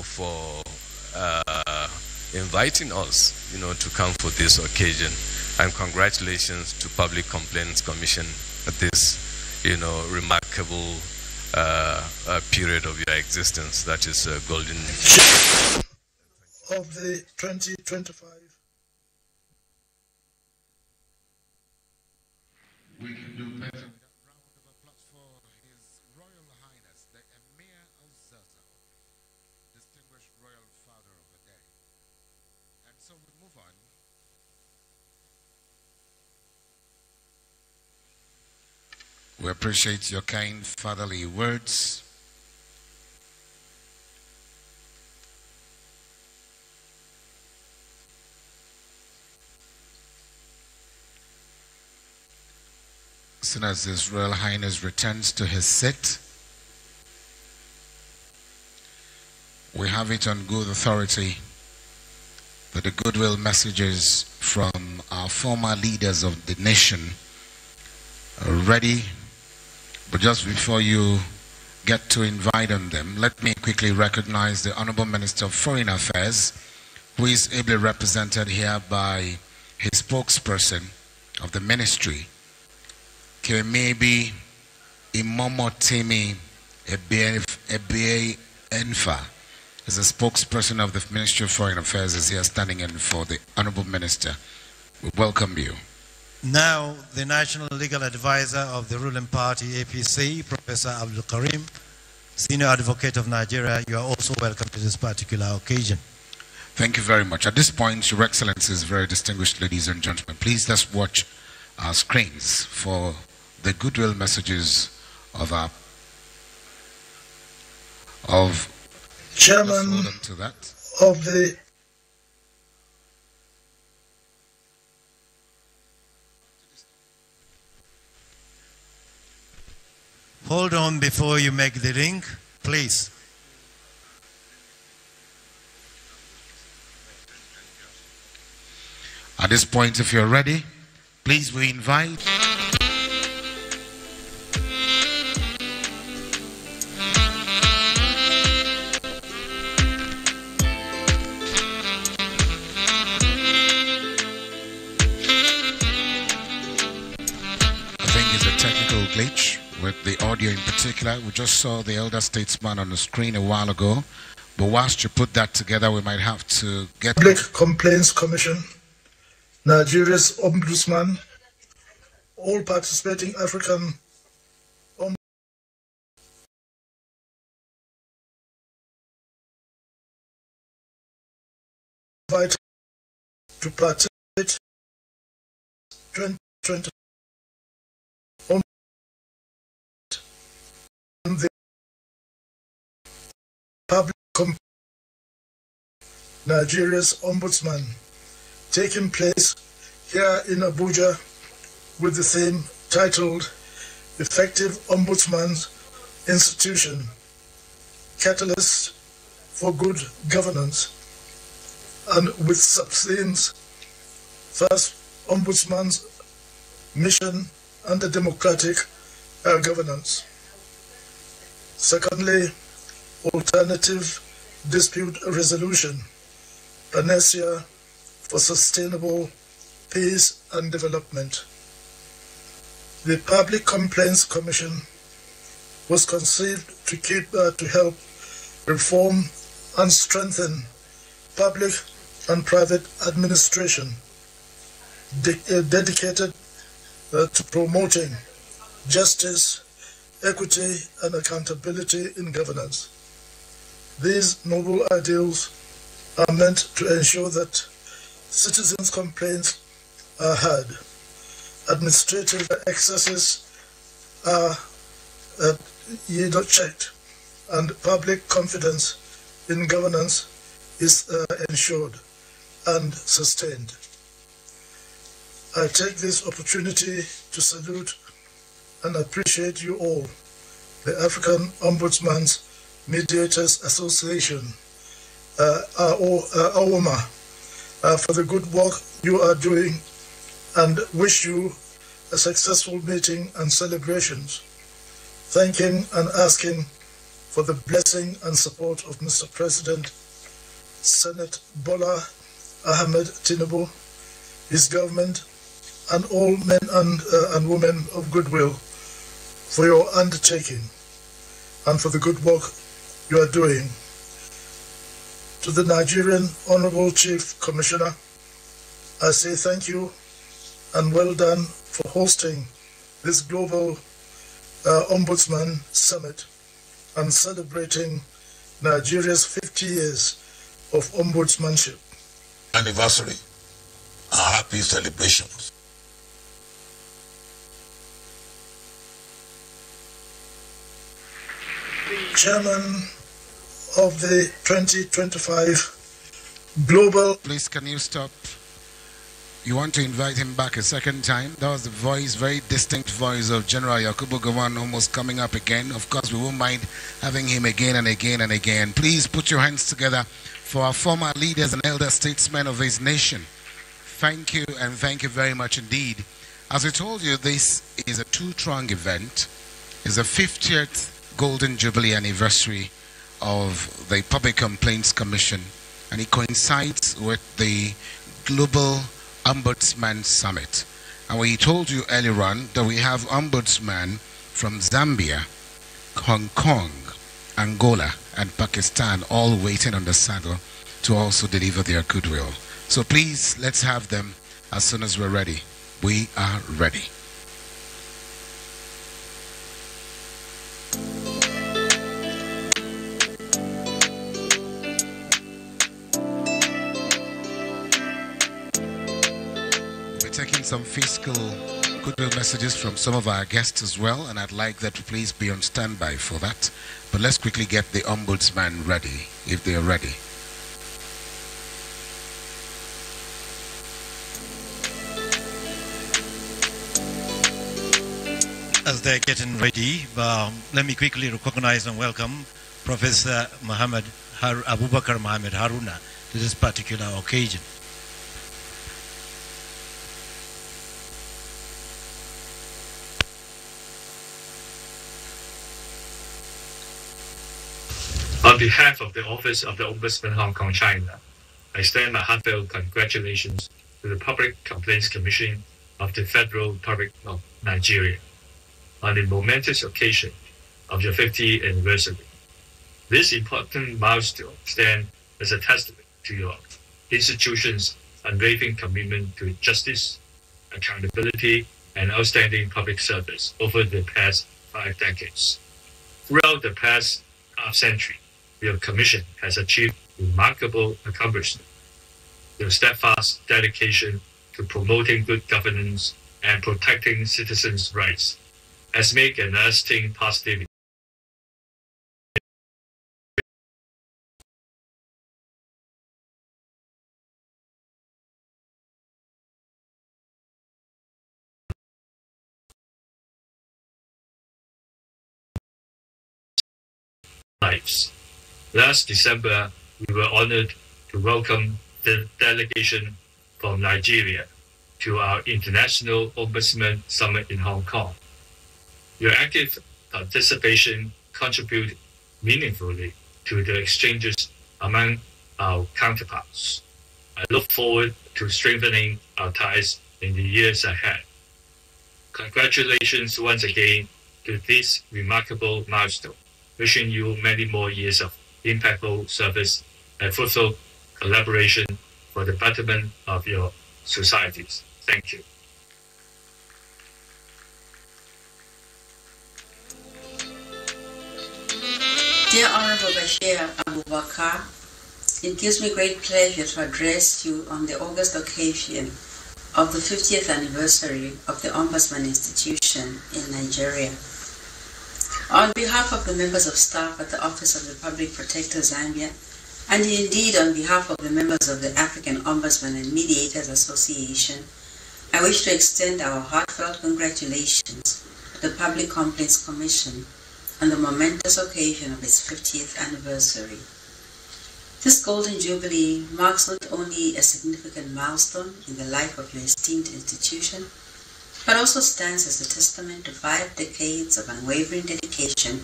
for inviting us, to come for this occasion, and congratulations to Public Complaints Commission at this, remarkable period of your existence. That is golden. Of the 2025. We can do better. Round of applause for His Royal Highness, the Emir of Zaza, distinguished royal father of the day. And so we move on. We appreciate your kind fatherly words. soon as His Royal Highness returns to his seat, we have it on good authority that the goodwill messages from our former leaders of the nation are ready. But just before you get to invite on them, let me quickly recognize the Honorable Minister of Foreign Affairs, who is ably represented here by his spokesperson of the ministry, Kemebi Imomotimi Ebie Enfa, is the spokesperson of the Ministry of Foreign Affairs, is here standing in for the Honorable Minister. We welcome you. Now, the National Legal Advisor of the ruling party, APC, Professor Abdul Karim, Senior Advocate of Nigeria, you are also welcome to this particular occasion. Thank you very much. At this point, Your Excellencies, very distinguished ladies and gentlemen, please let's watch our screens for the goodwill messages of our Chairman of the Hold on before you make the ring, please. At this point, if you're ready, please we invite glitch with the audio in particular. We just saw the elder statesman on the screen a while ago, but whilst you put that together, we might have to get Public Complaints Commission, Nigeria's Ombudsman, all participating African invited to participate 2020 the public Nigeria's Ombudsman, taking place here in Abuja with the theme titled Effective Ombudsman's Institution, Catalyst for Good Governance, and with sub-themes: first, Ombudsman's mission under democratic governance; secondly, alternative dispute resolution, panacea for sustainable peace and development. The Public Complaints Commission was conceived to help reform and strengthen public and private administration, dedicated to promoting justice, equity, and accountability in governance. These noble ideals are meant to ensure that citizens' complaints are heard, administrative excesses are checked, and public confidence in governance is ensured and sustained. I take this opportunity to salute and appreciate you all, the African Ombudsman's Mediators Association, AOMA, for the good work you are doing, and wish you a successful meeting and celebrations, thanking and asking for the blessing and support of Mr. President, Senate Bola Ahmed Tinubu, his government, and all men and women of goodwill for your undertaking and for the good work you are doing. To the Nigerian Honorable Chief Commissioner, I say thank you and well done for hosting this global Ombudsman Summit and celebrating Nigeria's 50 years of ombudsmanship. Anniversary and happy celebrations. Chairman of the 2025 Global... Please, can you stop? You want to invite him back a second time? That was the voice, very distinct voice of General Yakubu Gowon, almost coming up again. Of course, we won't mind having him again and again and again. Please put your hands together for our former leaders and elder statesmen of this nation. Thank you, and thank you very much indeed. As I told you, this is a two-pronged event. It's the 50th Golden Jubilee anniversary of the Public Complaints Commission, and it coincides with the Global Ombudsman Summit. And we told you earlier on that we have ombudsman from Zambia, Hong Kong, Angola, and Pakistan all waiting on the saddle to also deliver their goodwill. So please, let's have them as soon as we're ready. We are ready. Taking some fiscal goodwill messages from some of our guests as well, and I'd like that to please be on standby for that. But let's quickly get the ombudsman ready, if they are ready. As they're getting ready, let me quickly recognize and welcome Professor Abubakar Mohammed Haruna to this particular occasion. On behalf of the Office of the Ombudsman Hong Kong, China, I extend my heartfelt congratulations to the Public Complaints Commission of the Federal Republic of Nigeria on the momentous occasion of your 50th anniversary. This important milestone stands as a testament to your institution's unwavering commitment to justice, accountability, and outstanding public service over the past 5 decades. Throughout the past half-century, your commission has achieved remarkable accomplishments. Your steadfast dedication to promoting good governance and protecting citizens' rights has made a lasting positive lives. Last December, we were honored to welcome the delegation from Nigeria to our International Ombudsman Summit in Hong Kong. Your active participation contributed meaningfully to the exchanges among our counterparts. I look forward to strengthening our ties in the years ahead. Congratulations once again to this remarkable milestone. Wishing you many more years of impactful service and fruitful collaboration for the betterment of your societies. Thank you. Dear Honorable Bashir Abubakar, it gives me great pleasure to address you on the August occasion of the 50th anniversary of the Ombudsman Institution in Nigeria. On behalf of the members of staff at the Office of the Public Protector Zambia, and indeed on behalf of the members of the African Ombudsman and Mediators Association, I wish to extend our heartfelt congratulations to the Public Complaints Commission on the momentous occasion of its 50th anniversary. This Golden Jubilee marks not only a significant milestone in the life of your esteemed institution, but also stands as a testament to 5 decades of unwavering dedication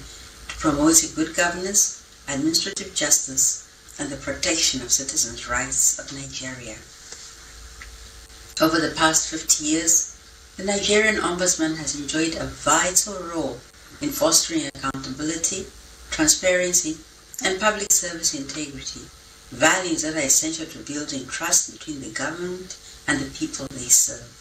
to promoting good governance, administrative justice, and the protection of citizens' rights of Nigeria. Over the past 50 years, the Nigerian Ombudsman has enjoyed a vital role in fostering accountability, transparency, and public service integrity, values that are essential to building trust between the government and the people they serve.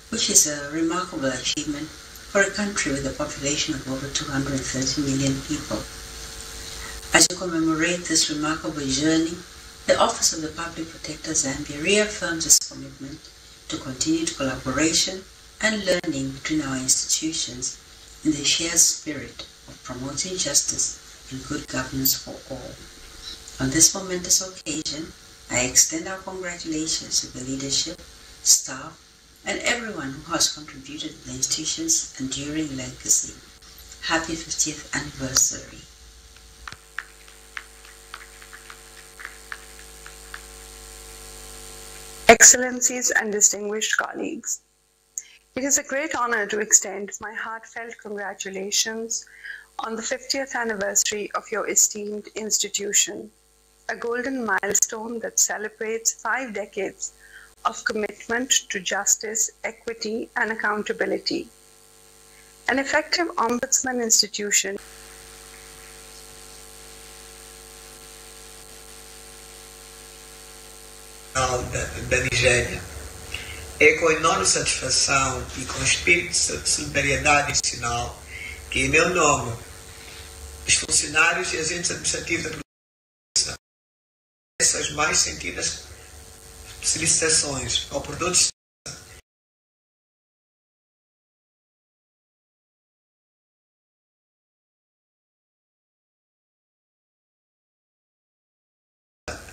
Which is a remarkable achievement for a country with a population of over 230 million people. As you commemorate this remarkable journey, The Office of the Public Protector Zambia reaffirms its commitment to continued collaboration and learning between our institutions in the shared spirit of promoting justice and good governance for all. On this momentous occasion, I extend our congratulations to the leadership, staff, and everyone who has contributed to the institution's enduring legacy. Happy 50th anniversary. Excellencies and distinguished colleagues, it is a great honor to extend my heartfelt congratulations on the 50th anniversary of your esteemed institution, a golden milestone that celebrates 5 decades of commitment to justice, equity, and accountability. An effective ombudsman institution da Nigéria. É com enorme satisfação e com espírito de solidariedade institucional que, em meu nome, os funcionários e agentes administrativos da Província essas mais sentidas solicitações ao produto de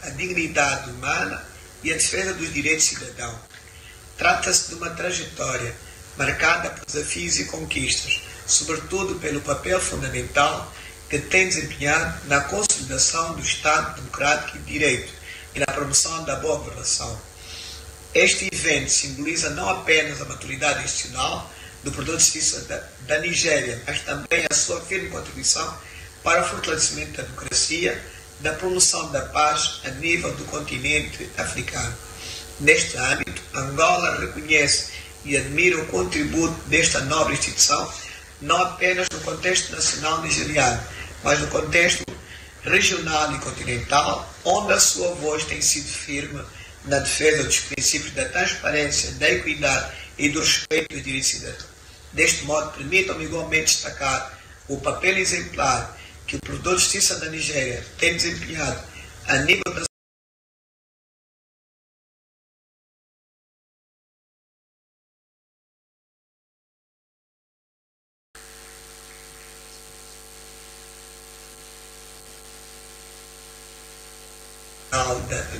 a dignidade humana e a defesa dos direitos do cidadão. Trata-se de uma trajetória marcada por desafios e conquistas, sobretudo pelo papel fundamental que tem desempenhado na consolidação do Estado democrático e de direito e na promoção da boa governação. Este evento simboliza não apenas a maturidade institucional do produto de justiça da Nigéria, mas também a sua firme contribuição para o fortalecimento da democracia, da promoção da paz a nível do continente africano. Neste âmbito, Angola reconhece e admira o contributo desta nobre instituição, não apenas no contexto nacional nigeriano, mas no contexto regional e continental, onde a sua voz tem sido firme na defesa dos princípios da transparência, da equidade e do respeito dos direitos cidadãos. Deste modo, permitam-me igualmente destacar o papel exemplar que o produtor de justiça da Nigéria tem desempenhado a nível da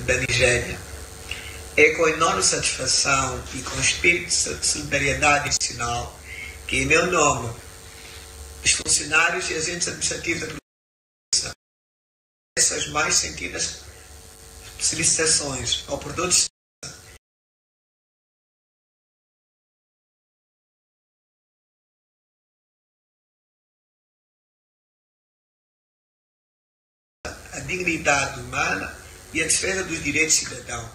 da Nigéria. É com enorme satisfação e com espírito de solidariedade institucional que, em meu nome, os funcionários e agentes administrativos da Província essas mais sentidas solicitações ao produto de a dignidade humana e a defesa dos direitos do cidadão.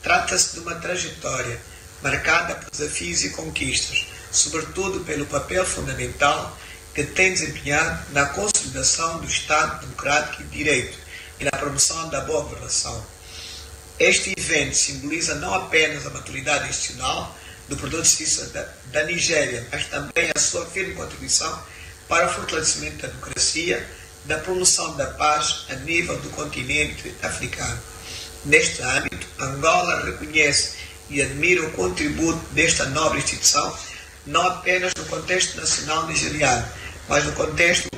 Trata-se de uma trajetória marcada por desafios e conquistas, sobretudo pelo papel fundamental que tem desempenhado na consolidação do Estado democrático e de direito e na promoção da boa governação. Este evento simboliza não apenas a maturidade institucional do produto de justiça da Nigéria, mas também a sua firme contribuição para o fortalecimento da democracia, da promoção da paz a nível do continente africano. Neste âmbito, Angola reconhece e admira o contributo desta nobre instituição, não apenas no contexto nacional nigeriano, mas no contexto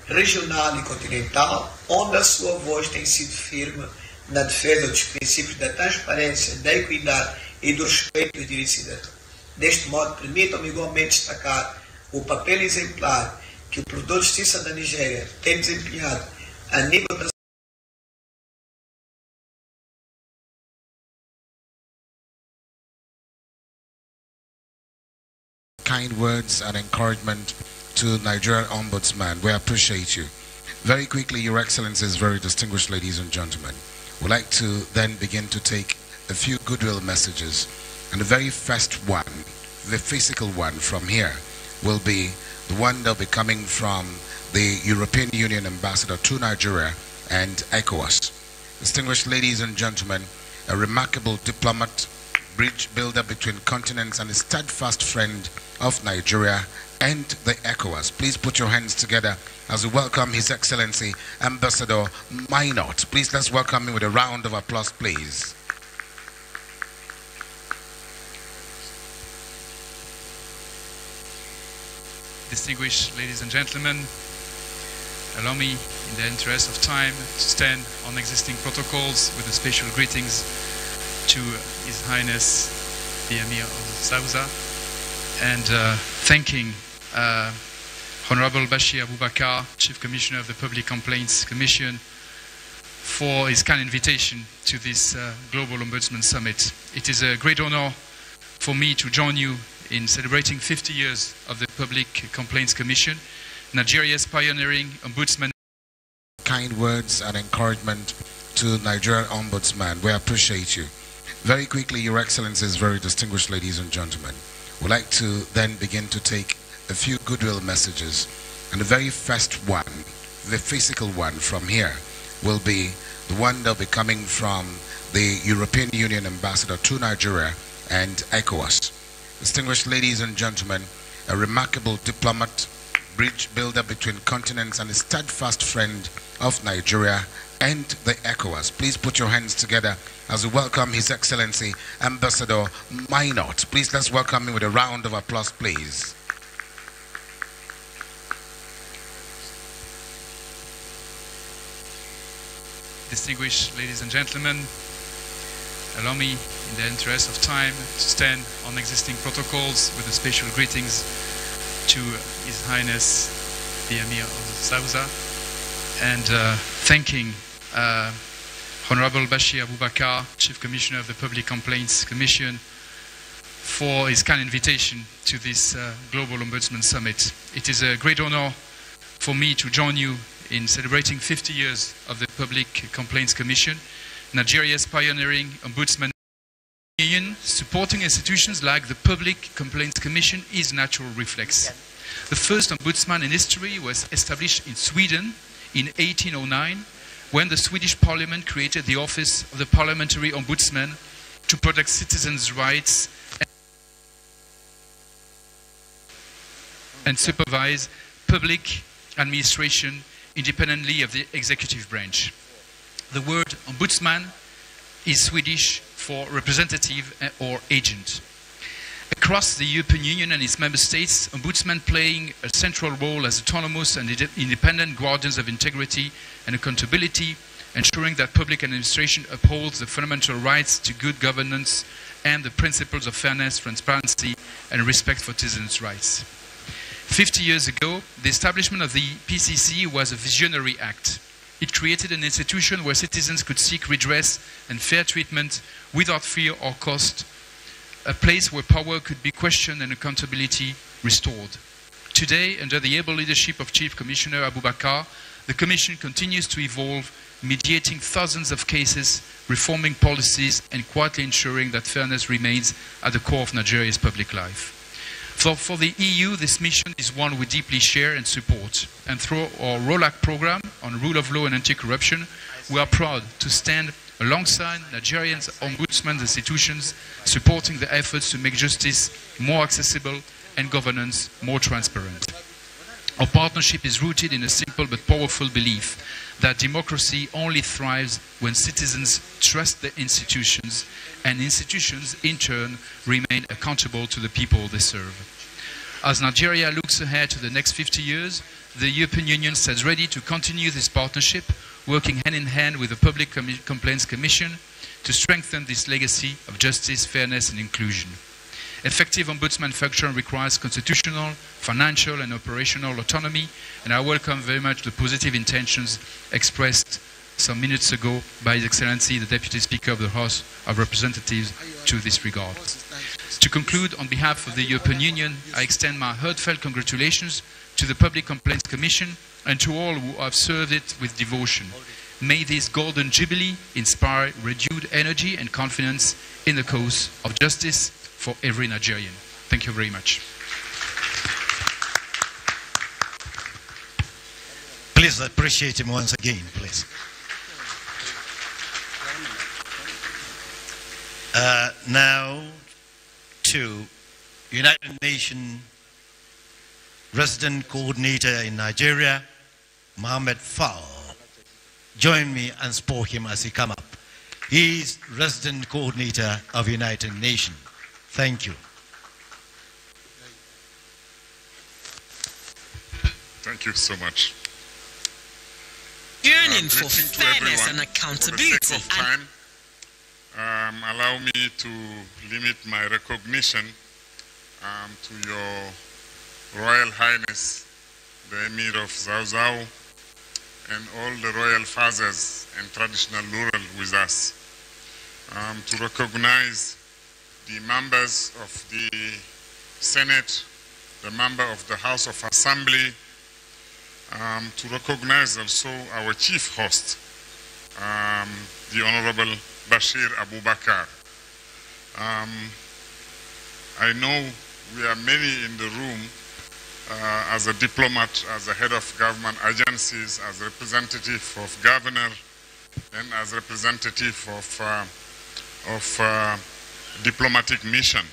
regional e continental, onde a sua voz tem sido firme na defesa dos princípios da transparência, da equidade e do respeito dos direitos cidadãos. Deste modo, permitam-me igualmente destacar o papel exemplar que o produtor de justiça da Nigéria tem desempenhado a nível da kind words and encouragement to Nigerian Ombudsman. We appreciate you. Very quickly, Your Excellencies, very distinguished ladies and gentlemen, we'd like to then begin to take a few goodwill messages. And the very first one, the physical one from here, will be the one that will be coming from the European Union Ambassador to Nigeria and ECOWAS. Distinguished ladies and gentlemen, a remarkable diplomat, bridge builder between continents and a steadfast friend of Nigeria and the ECOWAS. Please put your hands together as we welcome His Excellency Ambassador Minot. Please let's welcome him with a round of applause, please. Distinguished ladies and gentlemen, allow me, in the interest of time, to stand on existing protocols with the special greetings to His Highness the Emir of Sauza, and thanking Honorable Bashir Abubakar, Chief Commissioner of the Public Complaints Commission, for his kind invitation to this Global Ombudsman Summit. It is a great honor for me to join you in celebrating 50 years of the Public Complaints Commission, Nigeria's pioneering ombudsman. Kind words and encouragement to Nigerian Ombudsman. We appreciate you. Very quickly, Your Excellencies, very distinguished ladies and gentlemen, we'd like to then begin to take a few goodwill messages. And the very first one, the physical one from here, will be the one that will be coming from the European Union Ambassador to Nigeria and ECOWAS. Distinguished ladies and gentlemen, a remarkable diplomat, bridge builder between continents and a steadfast friend of Nigeria and the ECOWAS. Please put your hands together as we welcome His Excellency Ambassador Minot. Please let's welcome him with a round of applause, please. Distinguished ladies and gentlemen, allow me, in the interest of time, to stand on existing protocols with the special greetings to His Highness the Emir of Sauza, and thanking Honorable Bashir Abubakar, Chief Commissioner of the Public Complaints Commission, for his kind invitation to this Global Ombudsman Summit. It is a great honor for me to join you in celebrating 50 years of the Public Complaints Commission, Nigeria's pioneering ombudsman. Supporting institutions like the Public Complaints Commission is natural reflex. The first ombudsman in history was established in Sweden in 1809, when the Swedish Parliament created the office of the Parliamentary Ombudsman to protect citizens' rights and supervise public administration independently of the executive branch. The word ombudsman is Swedish for representative or agent. Across the European Union and its member states, ombudsmen playing a central role as autonomous and independent guardians of integrity and accountability, ensuring that public administration upholds the fundamental rights to good governance and the principles of fairness, transparency, and respect for citizens' rights. 50 years ago, the establishment of the PCC was a visionary act. It created an institution where citizens could seek redress and fair treatment without fear or cost, a place where power could be questioned and accountability restored. Today, under the able leadership of Chief Commissioner Abubakar, the Commission continues to evolve, mediating thousands of cases, reforming policies, and quietly ensuring that fairness remains at the core of Nigeria's public life. For the EU, this mission is one we deeply share and support. And through our ROLAC program on rule of law and anti-corruption, we are proud to stand alongside Nigerians' ombudsman institutions, supporting the efforts to make justice more accessible and governance more transparent. Our partnership is rooted in a simple but powerful belief that democracy only thrives when citizens trust the institutions, and institutions, in turn, remain accountable to the people they serve. As Nigeria looks ahead to the next 50 years, the European Union stands ready to continue this partnership, working hand in hand with the Public Complaints Commission to strengthen this legacy of justice, fairness, and inclusion. Effective ombudsman function requires constitutional, financial, and operational autonomy, and I welcome very much the positive intentions expressed some minutes ago by His Excellency, the Deputy Speaker of the House of Representatives, to this regard. To conclude, on behalf of the European Union, I extend my heartfelt congratulations to the Public Complaints Commission and to all who have served it with devotion. May this Golden Jubilee inspire renewed energy and confidence in the cause of justice for every Nigerian. Thank you very much. Please appreciate him once again, please. Now to United Nations Resident Coordinator in Nigeria, Mohammed Fall. Join me and support him as he come up. He is Resident Coordinator of United Nations. Thank you. Thank you so much. Yearning for fairness and accountability. For the sake of time, allow me to limit my recognition to your Royal Highness, the Emir of Zauzau, and all the royal fathers and traditional rural with us, to recognize the members of the Senate, the member of the House of Assembly, to recognize also our chief host, the Honorable Bashir Abubakar. I know we are many in the room as a diplomat, as a head of government agencies, as representative of governor, and as representative of diplomatic mission.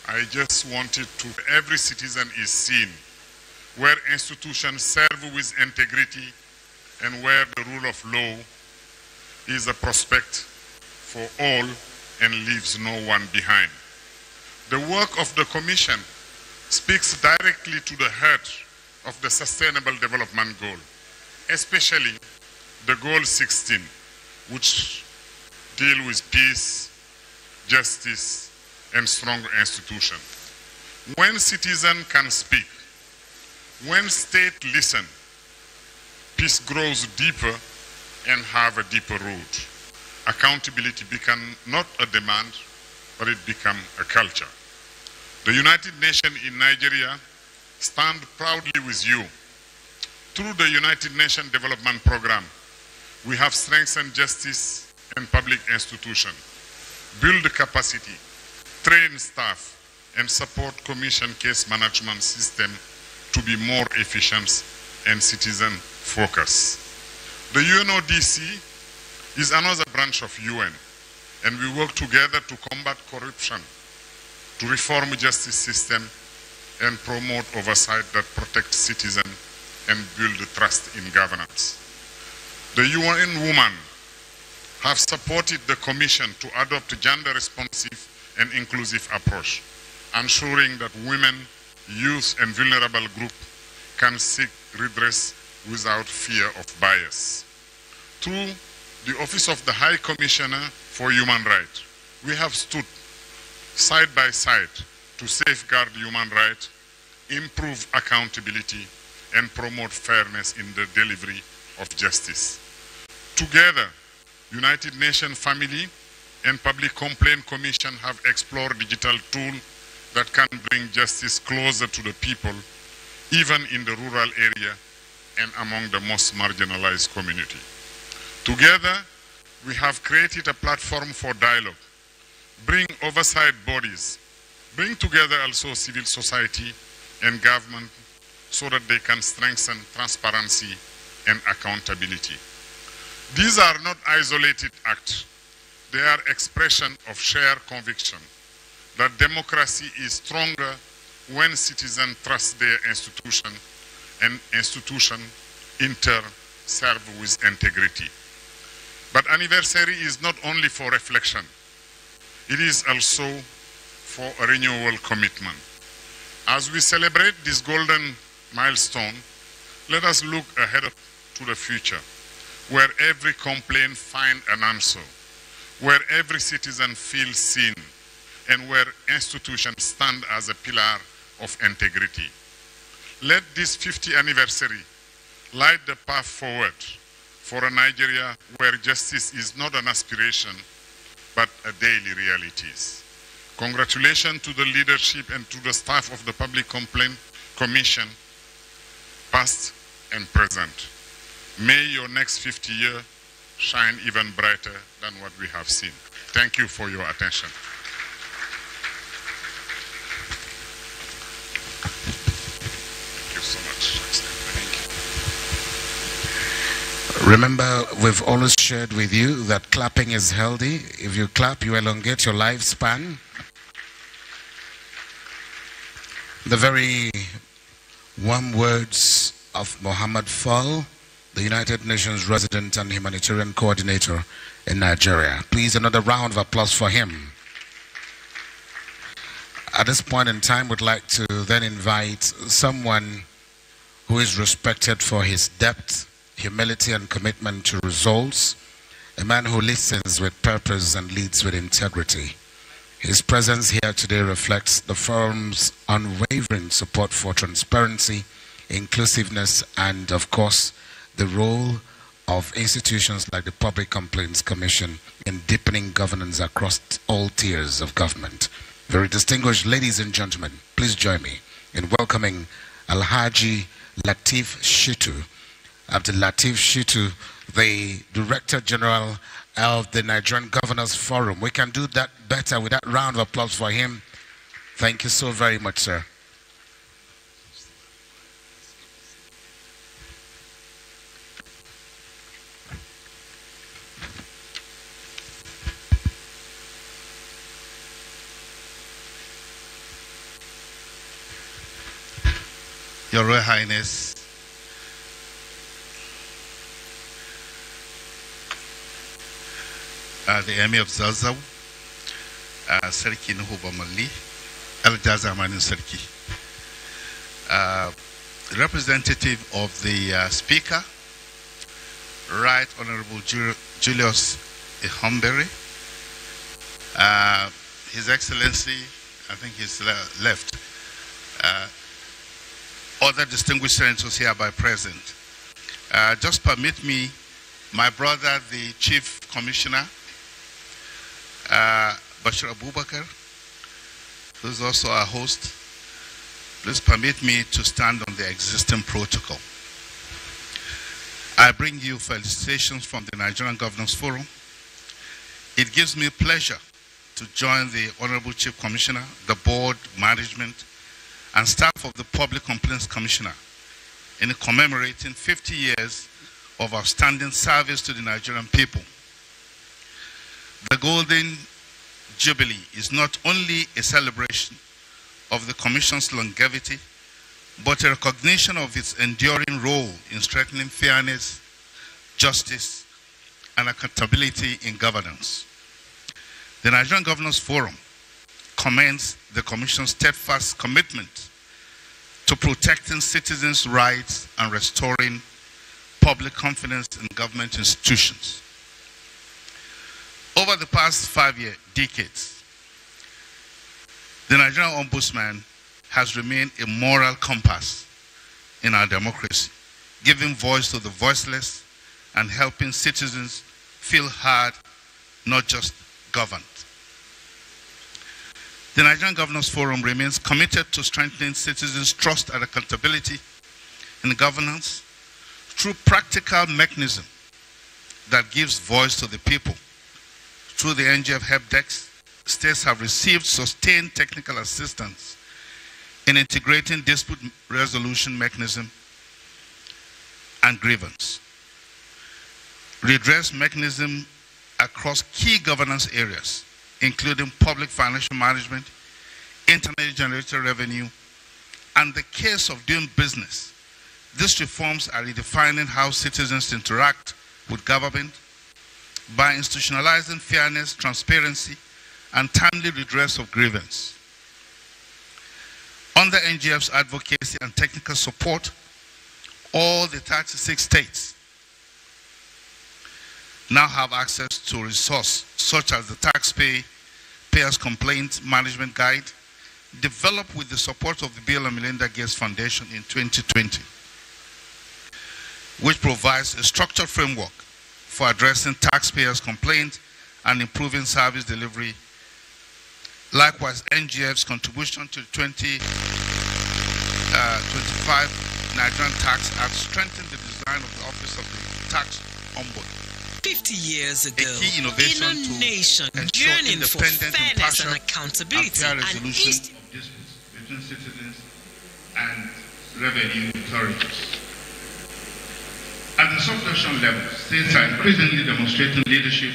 I just wanted to, every citizen is seen, where institutions serve with integrity and where the rule of law is a prospect for all and leaves no one behind. The work of the Commission speaks directly to the heart of the Sustainable Development Goal, especially the Goal 16, which deal with peace, justice, and strong institutions. When citizens can speak, when state listen, peace grows deeper and have a deeper root. Accountability become not a demand, but it become a culture. The United Nations in Nigeria stand proudly with you. Through the United Nations Development Program, we have strengthened justice and public institutions, build capacity, train staff, and support Commission case management system to be more efficient and citizen-focused. The UNODC is another branch of UN, and we work together to combat corruption, to reform the justice system, and promote oversight that protects citizens and build trust in governance. The UN Women have supported the Commission to adopt a gender-responsive and inclusive approach, ensuring that women, youth, and vulnerable groups can seek redress without fear of bias. Through the Office of the High Commissioner for Human Rights, we have stood side by side to safeguard human rights, improve accountability, and promote fairness in the delivery of justice. Together, United Nations Family and Public Complaint Commission have explored digital tools that can bring justice closer to the people, even in the rural area and among the most marginalized community. Together, we have created a platform for dialogue, bring oversight bodies, bring together also civil society and government so that they can strengthen transparency and accountability. These are not isolated acts. They are expression of shared conviction that democracy is stronger when citizens trust their institution and institution in turn serve with integrity. But anniversary is not only for reflection. It is also for a renewal commitment. As we celebrate this golden milestone, let us look ahead to the future, where every complaint finds an answer, where every citizen feels seen, and where institutions stand as a pillar of integrity. Let this 50th anniversary light the path forward for a Nigeria where justice is not an aspiration, but a daily reality. Congratulations to the leadership and to the staff of the Public Complaint Commission, past and present. May your next 50 years shine even brighter than what we have seen. Thank you for your attention. Thank you so much. Remember, we've always shared with you that clapping is healthy. If you clap, you elongate your lifespan. The very warm words of Muhammad Fall, the United Nations resident and humanitarian coordinator in Nigeria. Please, another round of applause for him. At this point in time, we'd like to then invite someone who is respected for his depth, humility, and commitment to results, a man who listens with purpose and leads with integrity. His presence here today reflects the forum's unwavering support for transparency, inclusiveness, and, of course, the role of institutions like the Public Complaints Commission in deepening governance across all tiers of government. Very distinguished ladies and gentlemen, please join me in welcoming Alhaji Latif Shittu, Abdul Latif Shittu, the Director General of the Nigerian Governors Forum. We can do that better with that round of applause for him. Thank you so very much, sir. Your Royal Highness, the Emir of Zazzau, Sarki Nuhu Bamali, Al-Jazamanin Sarki, representative of the Speaker, Right Honorable Julius Ihambere, His Excellency, I think he's left, other distinguished senators hereby present. Just permit me, my brother, the Chief Commissioner, Bashir Abubakar, who is also our host, please permit me to stand on the existing protocol. I bring you felicitations from the Nigerian Governors Forum. It gives me pleasure to join the Honorable Chief Commissioner, the board, management, and staff of the Public Complaints Commissioner in commemorating 50 years of outstanding service to the Nigerian people. The Golden Jubilee is not only a celebration of the Commission's longevity, but a recognition of its enduring role in strengthening fairness, justice, and accountability in governance. The Nigerian Governors Forum commends the Commission's steadfast commitment to protecting citizens' rights and restoring public confidence in government institutions. Over the past 5 decades, the Nigerian Ombudsman has remained a moral compass in our democracy, giving voice to the voiceless and helping citizens feel heard, not just governed. The Nigerian Governors Forum remains committed to strengthening citizens' trust and accountability in governance through practical mechanism that gives voice to the people. Through the NGF help desk, states have received sustained technical assistance in integrating dispute resolution mechanism and grievance, redress mechanism across key governance areas, including public financial management, internally generated revenue, and the case of doing business. These reforms are redefining how citizens interact with government by institutionalizing fairness, transparency, and timely redress of grievance. Under NGF's advocacy and technical support, all the 36 states now have access to resources such as the Taxpayers Complaint Management Guide, developed with the support of the Bill and Melinda Gates Foundation in 2020, which provides a structured framework for addressing taxpayers' complaints and improving service delivery. Likewise, NGF's contribution to the 2025 Nigerian Tax Act strengthened the design of the Office of the Tax Ombudsman. 50 years ago, a key innovation in a nation yearning for fairness and accountability and resolution of disputes between citizens and revenue authorities. At the subnational level, states are increasingly demonstrating leadership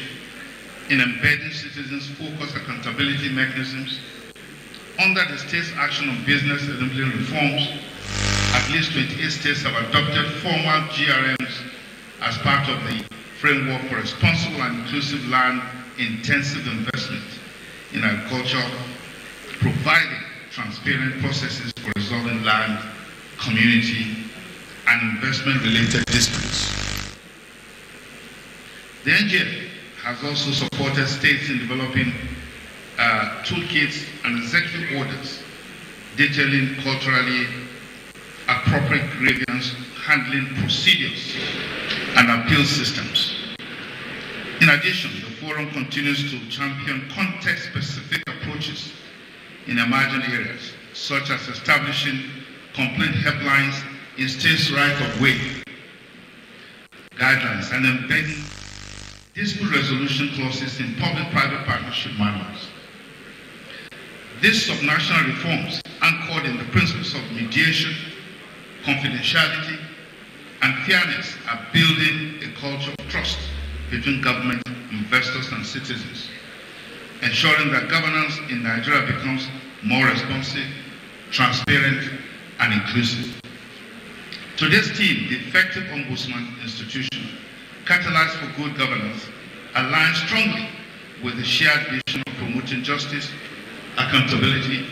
in embedding citizens' focused accountability mechanisms. Under the States Action on Business Enabling Reforms, at least 28 states have adopted formal GRMs as part of the framework for responsible and inclusive land-intensive investment in agriculture, providing transparent processes for resolving land, community, and investment-related disputes. The NGF has also supported states in developing toolkits and executive orders detailing culturally appropriate grievance handling procedures and appeal systems. In addition, the Forum continues to champion context-specific approaches in emerging areas, such as establishing complaint helplines in states' right-of-way guidelines and embedding dispute resolution clauses in public-private partnership manuals. These subnational reforms, anchored in the principles of mediation, confidentiality, and fairness, are building a culture of trust between government, investors, and citizens, ensuring that governance in Nigeria becomes more responsive, transparent, and inclusive. To this team, the effective Ombudsman institution, catalyzed for good governance, aligns strongly with the shared vision of promoting justice, accountability,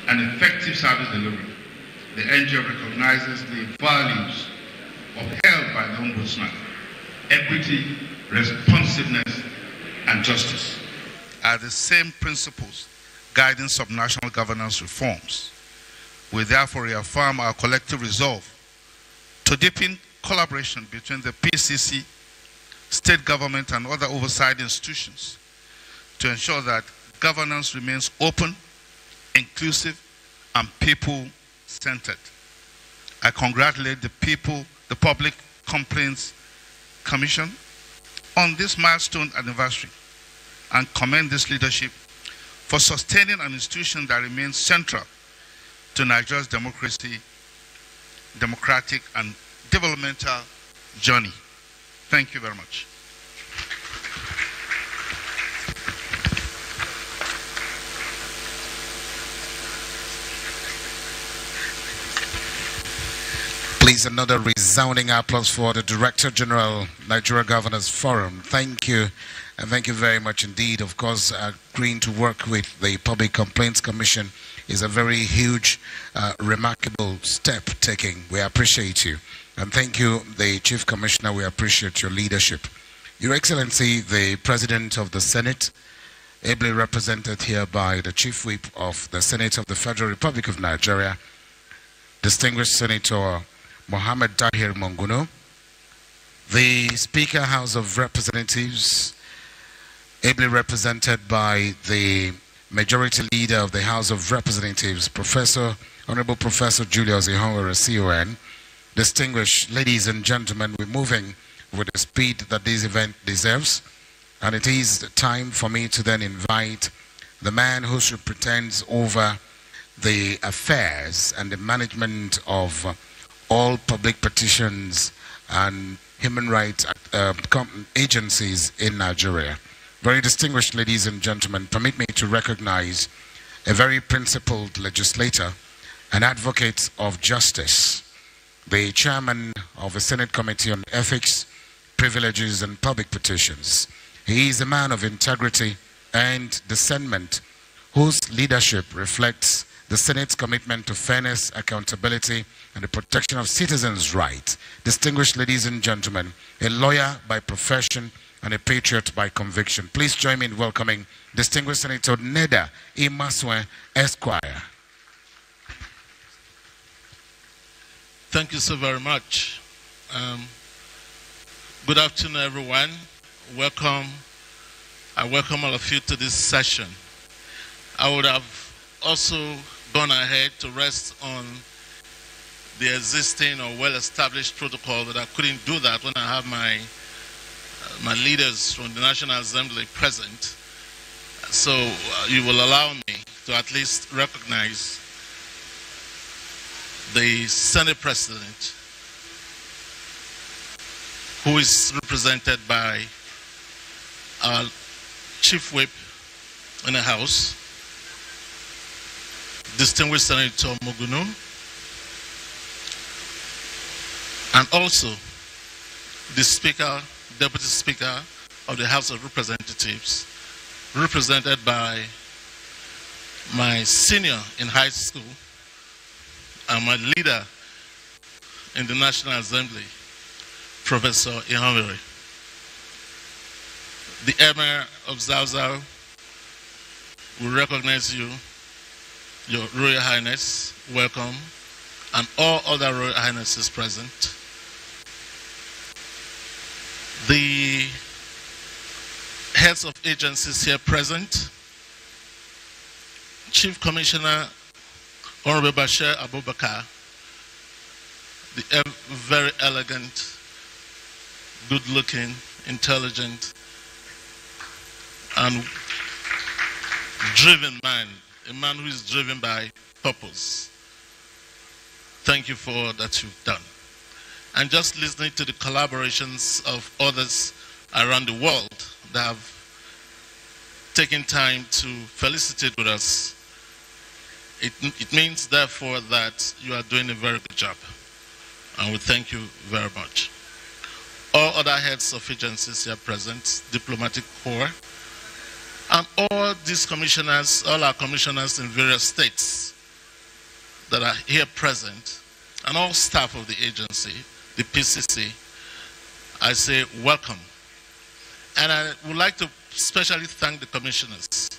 and effective service delivery. The NGO recognizes the values upheld by the Ombudsman: equity, responsiveness, and justice are the same principles guiding subnational governance reforms. We therefore reaffirm our collective resolve to deepen collaboration between the PCC, state government, and other oversight institutions to ensure that governance remains open, inclusive, and people-centered. I congratulate the Public Complaints Commission on this milestone anniversary and commend this leadership for sustaining an institution that remains central to Nigeria's democratic and developmental journey. Thank you very much. Please, another resounding applause for the Director General, Nigeria Governors Forum. Thank you, and thank you very much indeed. Of course, agreeing to work with the Public Complaints Commission is a very huge, remarkable step taking. We appreciate you. And thank you, the Chief Commissioner. We appreciate your leadership. Your Excellency, the President of the Senate, ably represented here by the Chief Whip of the Senate of the Federal Republic of Nigeria, distinguished Senator Mohammed Tahir Monguno, the Speaker, House of Representatives, ably represented by the Majority Leader of the House of Representatives, Honorable Professor Julius Ihonwere, CON, distinguished ladies and gentlemen, we're moving with the speed that this event deserves, and it is time for me to then invite the man who superintends over the affairs and the management of all public petitions and human rights agencies in Nigeria. Very distinguished ladies and gentlemen, permit me to recognize a very principled legislator, an advocate of justice, the chairman of the Senate Committee on Ethics, Privileges, and Public Petitions. He is a man of integrity and discernment, whose leadership reflects the Senate's commitment to fairness, accountability, and the protection of citizens' rights. Distinguished ladies and gentlemen, a lawyer by profession and a patriot by conviction. Please join me in welcoming distinguished Senator Neda Imaswe, Esquire. Thank you so very much. Good afternoon, everyone. Welcome. I welcome all of you to this session. I would have also gone ahead to rest on the existing or well-established protocol, but I couldn't do that when I have my leaders from the National Assembly present. So you will allow me to at least recognize the Senate President, who is represented by our Chief Whip in the House, distinguished Senator Mogunu, and also the Speaker, Deputy Speaker of the House of Representatives, represented by my senior in high school and my leader in the National Assembly, Professor Ihanwere. The Emir of Zauzau will recognize you, Your Royal Highness, welcome, and all other Royal Highnesses present. The heads of agencies here present, Chief Commissioner Honorable Bashir Abubakar, the very elegant, good-looking, intelligent, and driven man, a man who is driven by purpose. Thank you for all that you've done. And just listening to the collaborations of others around the world that have taken time to felicitate with us, it means therefore that you are doing a very good job. And we thank you very much. All other heads of agencies here present, diplomatic corps, and all these commissioners, all our commissioners in various states that are here present, and all staff of the agency, the PCC, I say welcome. And I would like to especially thank the commissioners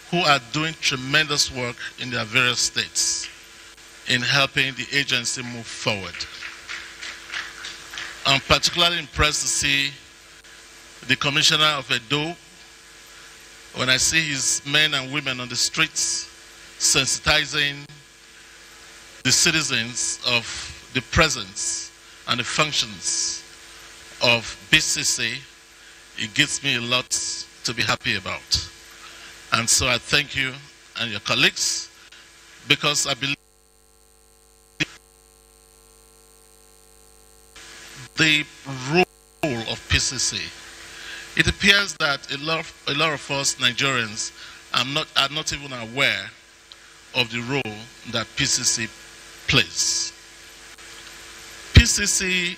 who are doing tremendous work in their various states in helping the agency move forward. I'm particularly impressed to see the Commissioner of Edo, when I see his men and women on the streets sensitizing the citizens of the presence and the functions of BCC, it gives me a lot to be happy about. And so I thank you and your colleagues, because I believe the role of PCC. It appears that a lot of us Nigerians are not even aware of the role that PCC plays. PCC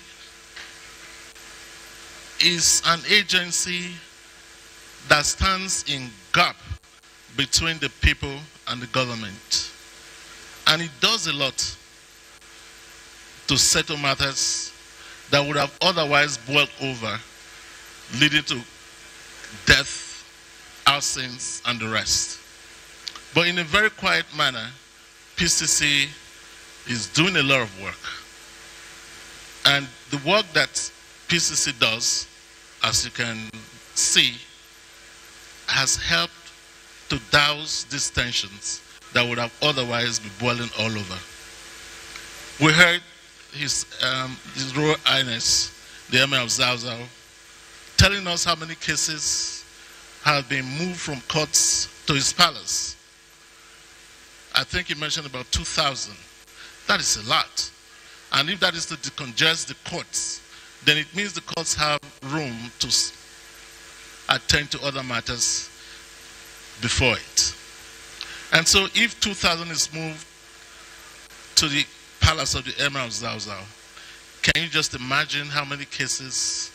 is an agency that stands in gap between the people and the government. And it does a lot to settle matters that would have otherwise boiled over, leading to death, absence, and the rest. But in a very quiet manner, PCC is doing a lot of work. And the work that PCC does, as you can see, has helped to douse these tensions that would have otherwise been boiling all over. We heard His Royal Highness, the Emir of Zauzau, telling us how many cases have been moved from courts to his palace. I think he mentioned about 2,000. That is a lot. And if that is to decongest the courts, then it means the courts have room to attend to other matters before it. And so if 2,000 is moved to the palace of the Emir of Zauzau, can you just imagine how many cases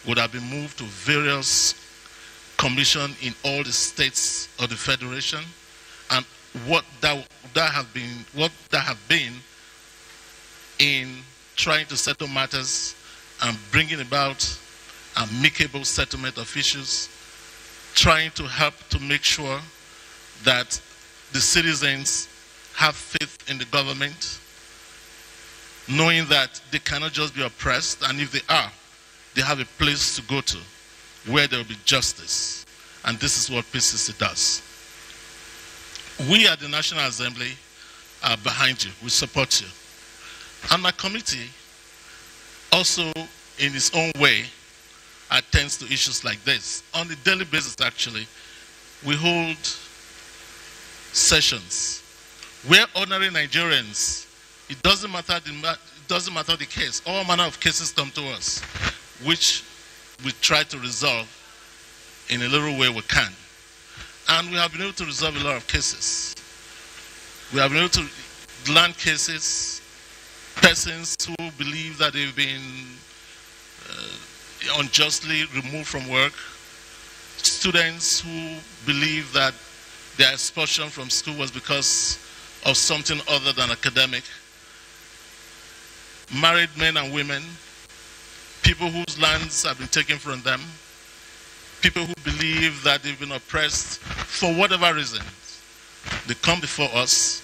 would have been moved to various commissions in all the states of the Federation, and what that have been in trying to settle matters and bringing about amicable settlement of issues, trying to help to make sure that the citizens have faith in the government, knowing that they cannot just be oppressed, and if they are, they have a place to go to where there will be justice. And this is what PCC does. We at the National Assembly are behind you. We support you. And my committee also, in its own way, attends to issues like this. On a daily basis, actually, we hold sessions where ordinary Nigerians, it doesn't matter the case, all manner of cases come to us. which we try to resolve in a little way we can. And we have been able to resolve a lot of cases. We have been able to land cases, persons who believe that they've been unjustly removed from work, students who believe that their expulsion from school was because of something other than academic, married men and women, people whose lands have been taken from them, people who believe that they've been oppressed for whatever reasons. They come before us,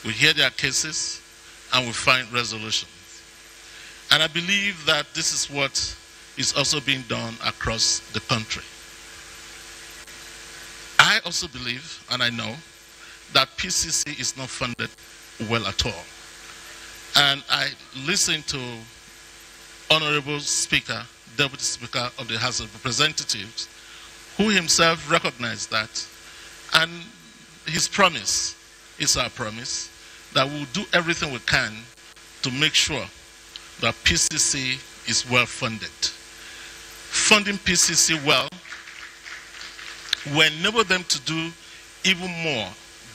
we hear their cases, and we find resolutions. And I believe that this is what is also being done across the country. I also believe, and I know, that PCC is not funded well at all. And I listened to Honorable Speaker, Deputy Speaker of the House of Representatives, who himself recognized that. And his promise is our promise that we'll do everything we can to make sure that PCC is well funded. Funding PCC well will enable them to do even more,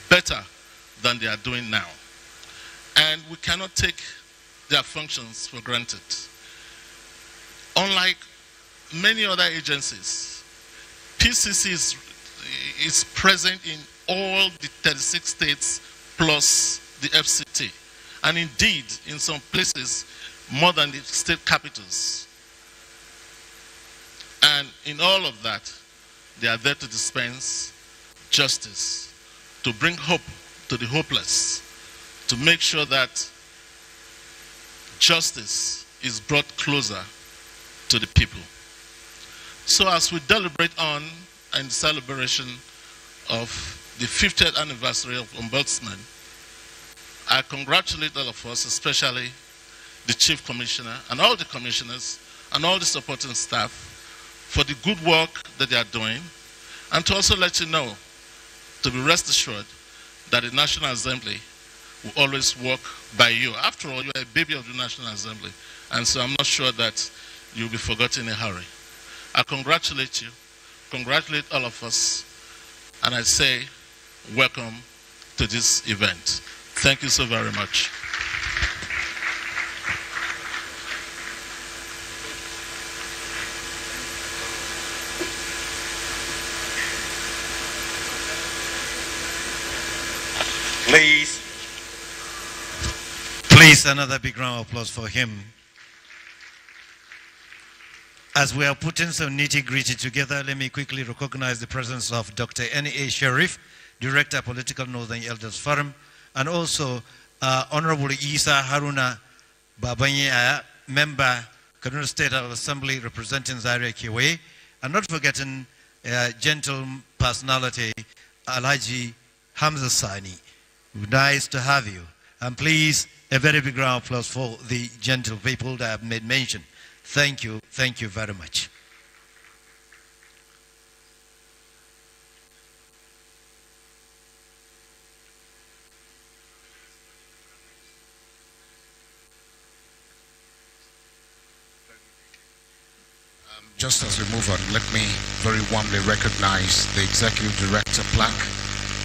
better than they are doing now. And we cannot take their functions for granted. Unlike many other agencies, PCC is present in all the 36 states plus the FCT. And indeed, in some places, more than the state capitals. And in all of that, they are there to dispense justice, to bring hope to the hopeless, to make sure that justice is brought closer to the people. So as we deliberate on in the celebration of the 50th anniversary of Ombudsman, I congratulate all of us, especially the Chief Commissioner and all the commissioners and all the supporting staff for the good work that they are doing, and to also let you know, to be rest assured, that the National Assembly will always work by you. After all, you are a baby of the National Assembly, and so I'm not sure that you'll be forgotten in a hurry. I congratulate you, congratulate all of us, and I say welcome to this event. Thank you so very much. Please, another big round of applause for him. As we are putting some nitty-gritty together, let me quickly recognize the presence of Dr. N.A. Sharif, Director, Political Northern Elders Forum, and also Honorable Isa Haruna Babanye, Member, Kaduna State Assembly, representing Zaire Kiwe, and not forgetting gentle personality, Alhaji Hamza Sani. Nice to have you. And please, a very big round of applause for the gentle people that have made mention. Thank you very much. Just as we move on, let me very warmly recognize the Executive Director plaque,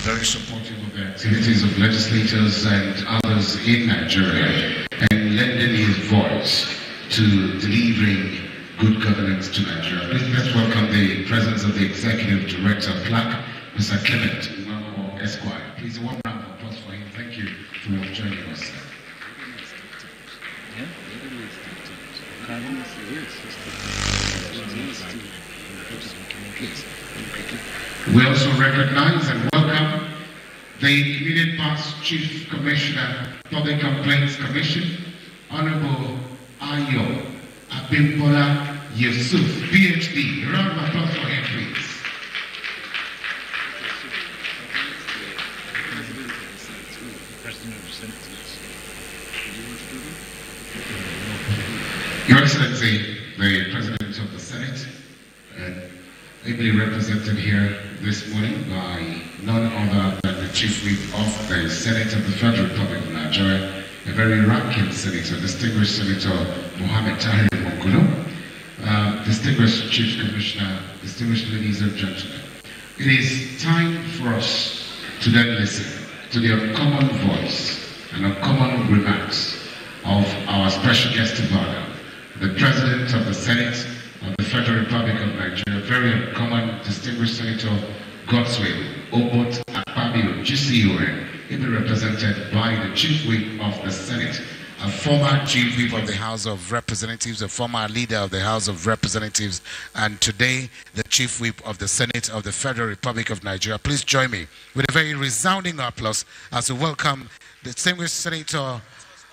very supportive of the activities of legislators and others in Nigeria, and lending his voice to delivering good governance to Nigeria. Please let's welcome the presence of the Executive Director plaque, Mr. Clement Umako Esquire. Please, a warm round of applause for him. Thank you for joining us, sir. We also recognize and welcome the immediate past Chief Commissioner, Public Complaints Commission, Honorable Ayo Abimbola Yusuf, PhD. A round of applause for him, please. Your Excellency, the President of the Senate, ably represented here this morning by none other than the Chief Whip of the Senate of the Federal Republic of Nigeria, a very ranking senator, distinguished Senator Mohammed Tahir Mongulo. distinguished Chief Commissioner, distinguished ladies and gentlemen, it is time for us to then listen to the uncommon voice and uncommon remarks of our special guest of honor, the President of the Senate of the Federal Republic of Nigeria, very uncommon, distinguished Senator Godswill Akpabio, GCON, he be represented by the Chief Whip of the Senate, a former Chief Whip of the House of Representatives, a former leader of the House of Representatives, and today the Chief Whip of the Senate of the Federal Republic of Nigeria. Please join me with a very resounding applause as we welcome the distinguished Senator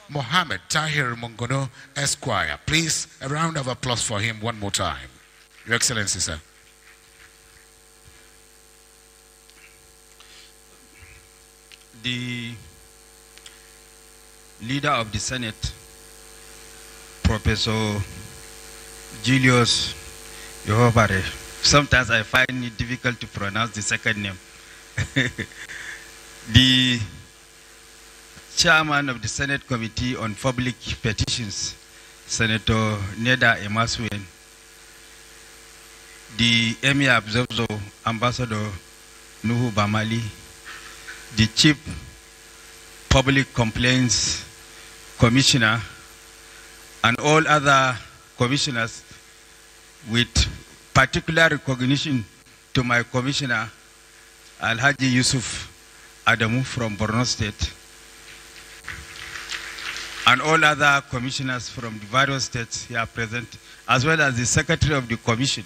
Mohammed Tahir Mongono, Esquire. Please, a round of applause for him one more time. Your Excellency, sir. The leader of the Senate, Professor Julius Yohobare. Sometimes I find it difficult to pronounce the second name. The chairman of the Senate Committee on Public Petitions, Senator Neda Emasuen, the Emir Abzobzo, Ambassador Nuhu Bamali, the Chief Public Complaints Commissioner, and all other commissioners, with particular recognition to my commissioner, Alhaji Yusuf Adamu from Borno State, and all other commissioners from the various states here present, as well as the secretary of the commission,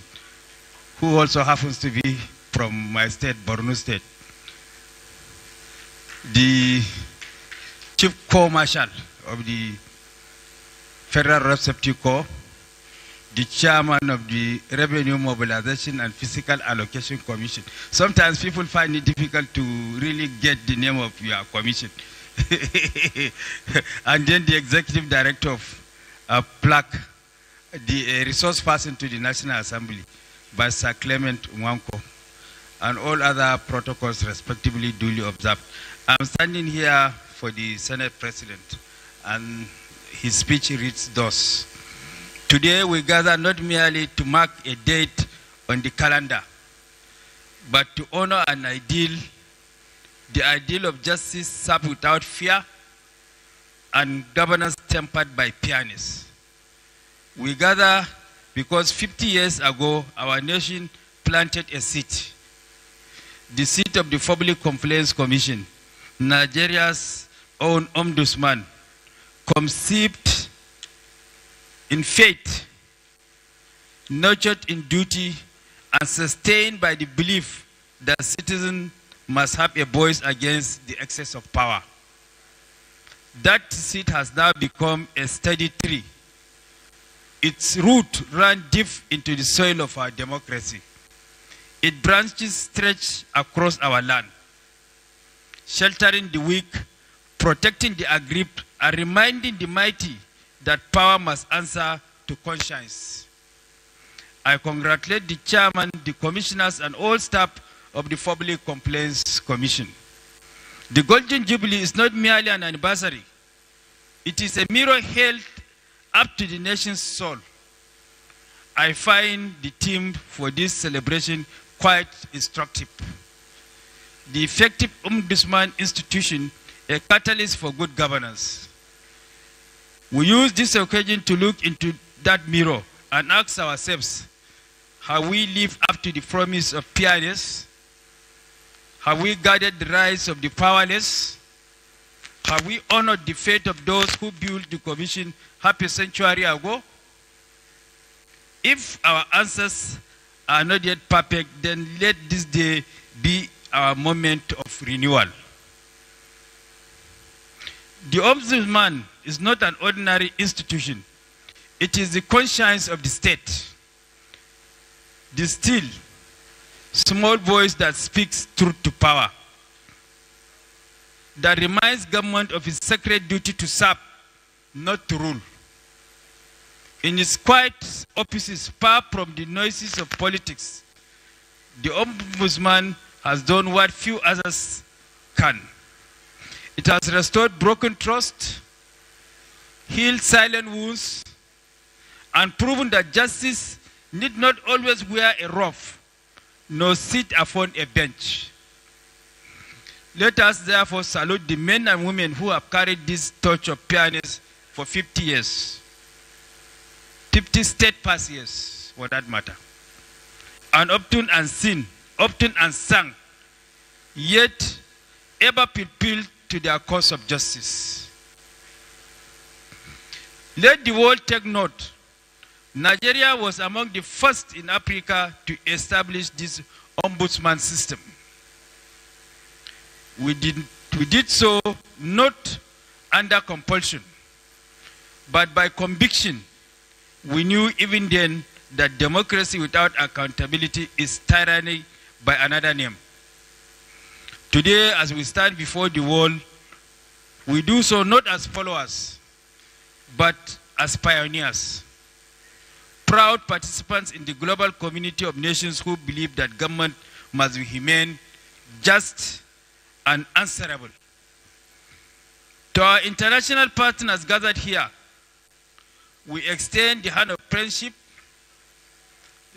who also happens to be from my state, Borno State. The Chief Corps Marshal of the Federal Road Safety Corps, the chairman of the Revenue Mobilization and Physical Allocation Commission. Sometimes people find it difficult to really get the name of your commission. And then the executive director of PLAC, the resource person to the National Assembly, by Sir Clement Nwanko, and all other protocols respectively duly observed. I'm standing here for the Senate President, and his speech reads thus. Today we gather not merely to mark a date on the calendar, but to honor an ideal, the ideal of justice served without fear and governance tempered by fairness. We gather because 50 years ago, our nation planted a seed, the seed of the Public Complaints Commission, Nigeria's own Ombudsman, conceived in faith, nurtured in duty, and sustained by the belief that citizens must have a voice against the excess of power. That seed has now become a steady tree. Its root ran deep into the soil of our democracy. Its branches stretch across our land, sheltering the weak, protecting the aggrieved, and reminding the mighty that power must answer to conscience. I congratulate the chairman, the commissioners, and all staff of the Public Complaints Commission. The Golden Jubilee is not merely an anniversary. It is a mirror held up to the nation's soul. I find the theme for this celebration quite instructive. The effective Ombudsman institution, a catalyst for good governance. We use this occasion to look into that mirror and ask ourselves, have we lived up to the promise of fairness? Have we guarded the rights of the powerless? Have we honored the fate of those who built the commission half a century ago? If our answers are not yet perfect, then let this day be our moment of renewal. The Ombudsman is not an ordinary institution. It is the conscience of the state. The still, small voice that speaks truth to power, that reminds government of its sacred duty to serve, not to rule. In its quiet offices, far from the noises of politics, the Ombudsman has done what few others can. It has restored broken trust, healed silent wounds, and proven that justice need not always wear a robe, nor sit upon a bench. Let us therefore salute the men and women who have carried this torch of fairness for 50 years. 50 steadfast years, for that matter. And often unseen, often unsung, yet ever fulfilled to their cause of justice. Let the world take note. Nigeria was among the first in Africa to establish this ombudsman system. We did so not under compulsion, but by conviction. We knew even then that democracy without accountability is tyranny by another name. Today, as we stand before the world, we do so not as followers, but as pioneers, proud participants in the global community of nations who believe that government must be humane, just, and answerable. To our international partners gathered here, we extend the hand of friendship,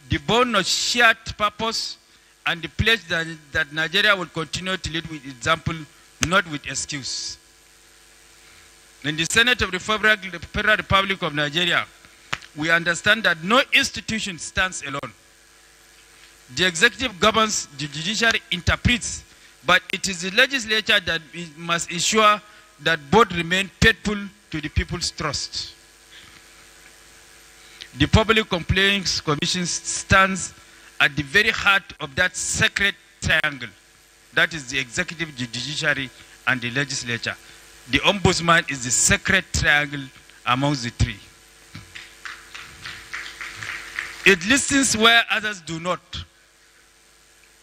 the bond of shared purpose, and the pledge that Nigeria will continue to lead with example, not with excuse. In the Senate of the Federal Republic of Nigeria, we understand that no institution stands alone. The executive governs, the judiciary interprets, but it is the legislature that must ensure that both remain faithful to the people's trust. The Public Complaints Commission stands at the very heart of that sacred triangle. That is the executive, the judiciary, and the legislature. The Ombudsman is the sacred triangle amongst the three. It listens where others do not.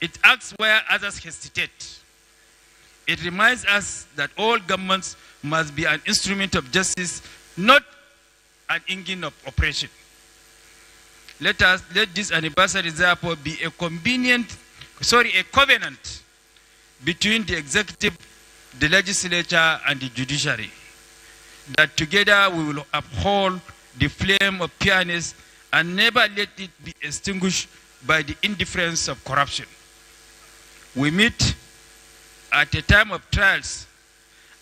It acts where others hesitate. It reminds us that all governments must be an instrument of justice, not an engine of oppression. Let this anniversary therefore be a covenant between the executive, the legislature, and the judiciary, that together we will uphold the flame of fairness and never let it be extinguished by the indifference of corruption. We meet at a time of trials.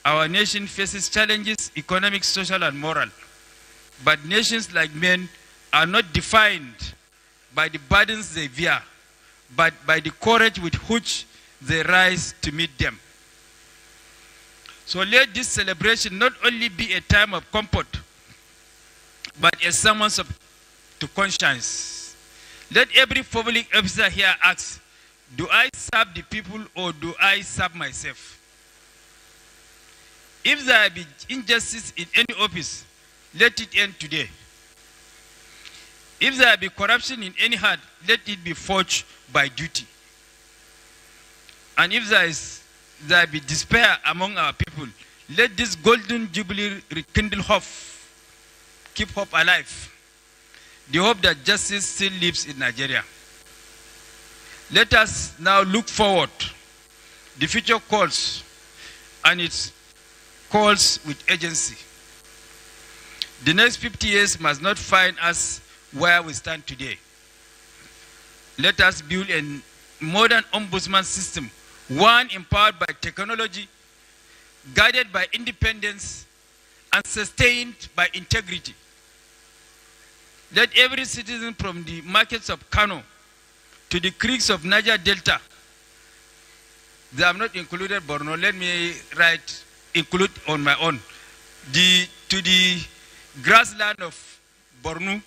Our nation faces challenges, economic, social, and moral. But nations like men are not defined by the burdens they bear, but by the courage with which they rise to meet them. So let this celebration not only be a time of comfort, but a summons to conscience. Let every public officer here ask, do I serve the people or do I serve myself? If there be injustice in any office, let it end today. If there be corruption in any heart, let it be forged by duty. And if there be despair among our people, let this golden jubilee rekindle hope, keep hope alive. The hope that justice still lives in Nigeria. Let us now look forward. The future calls, and it calls with urgency. The next 50 years must not find us where we stand today. Let us build a modern ombudsman system, one empowered by technology, guided by independence, and sustained by integrity. Let every citizen from the markets of Kano to the creeks of Niger Delta, they have not included Borno, let me include on my own, to the grassland of Borno,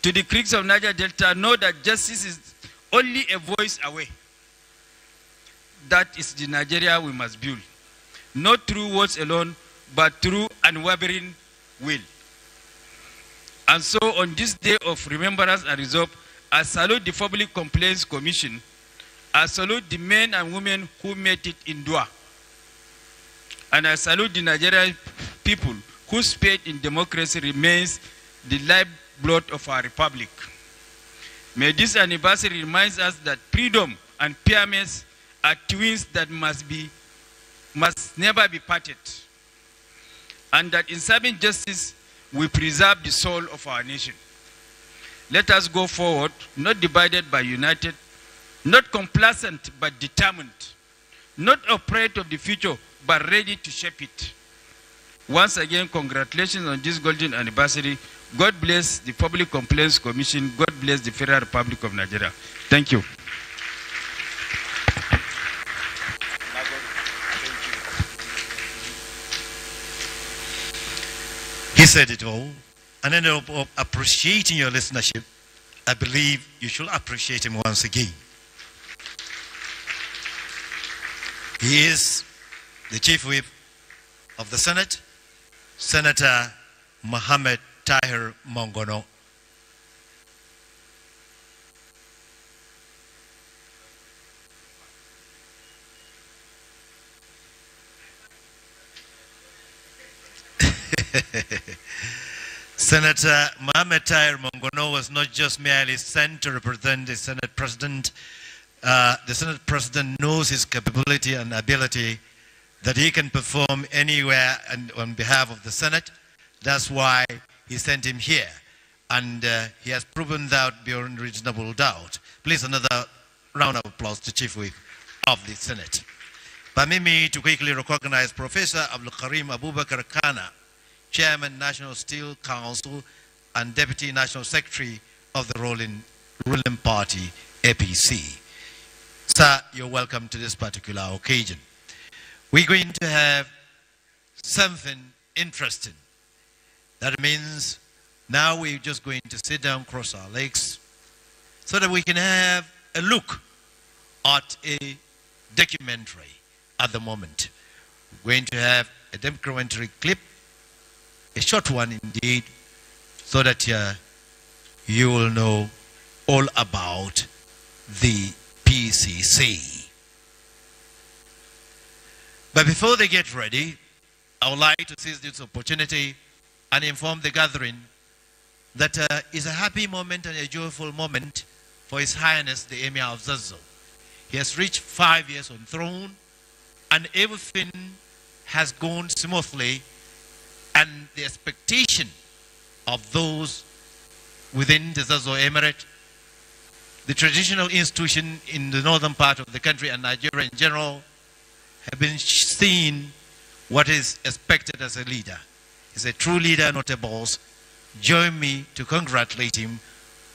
to the creeks of Niger Delta, know that justice is only a voice away. That is the Nigeria we must build. Not through words alone, but through unwavering will. And so on this day of remembrance and resolve, I salute the Public Complaints Commission. I salute the men and women who made it in Dua. And I salute the Nigerian people whose faith in democracy remains the lifeblood of our republic. May this anniversary remind us that freedom and fairness are twins that must never be parted. And that in serving justice, we preserve the soul of our nation. Let us go forward, not divided but united, not complacent but determined, not afraid of the future but ready to shape it. Once again, congratulations on this golden anniversary. God bless the Public Complaints Commission. God bless the Federal Republic of Nigeria. Thank you. He said it all. And ended up appreciating your listenership. I believe you should appreciate him once again. He is the Chief Whip of the Senate, Senator Mohammed Tahir Mongono. Senator Mohammed Tahir Mongono was not just merely sent to represent the Senate President. The Senate President knows his capability and ability that he can perform anywhere and on behalf of the Senate. That's why he sent him here. And he has proven that beyond reasonable doubt. Please, another round of applause to Chief Whip of the Senate. Permit me to quickly recognize Professor Abdul Karim Abubakar Kana, Chairman, National Steel Council, and Deputy National Secretary of the ruling party, APC. Sir, you're welcome to this particular occasion. We're going to have something interesting. That means now we're just going to sit down, cross our legs, so that we can have a look at a documentary at the moment. We're going to have a documentary clip, a short one indeed, so that you will know all about the PCC. But before they get ready, I would like to seize this opportunity and inform the gathering that it's a happy moment and a joyful moment for His Highness the Emir of Zazzau. He has reached 5 years on throne, and everything has gone smoothly, and the expectation of those within the Zazzau Emirate, the traditional institution in the northern part of the country and Nigeria in general, have been seeing what is expected as a leader. He's a true leader, not a boss. Join me to congratulate him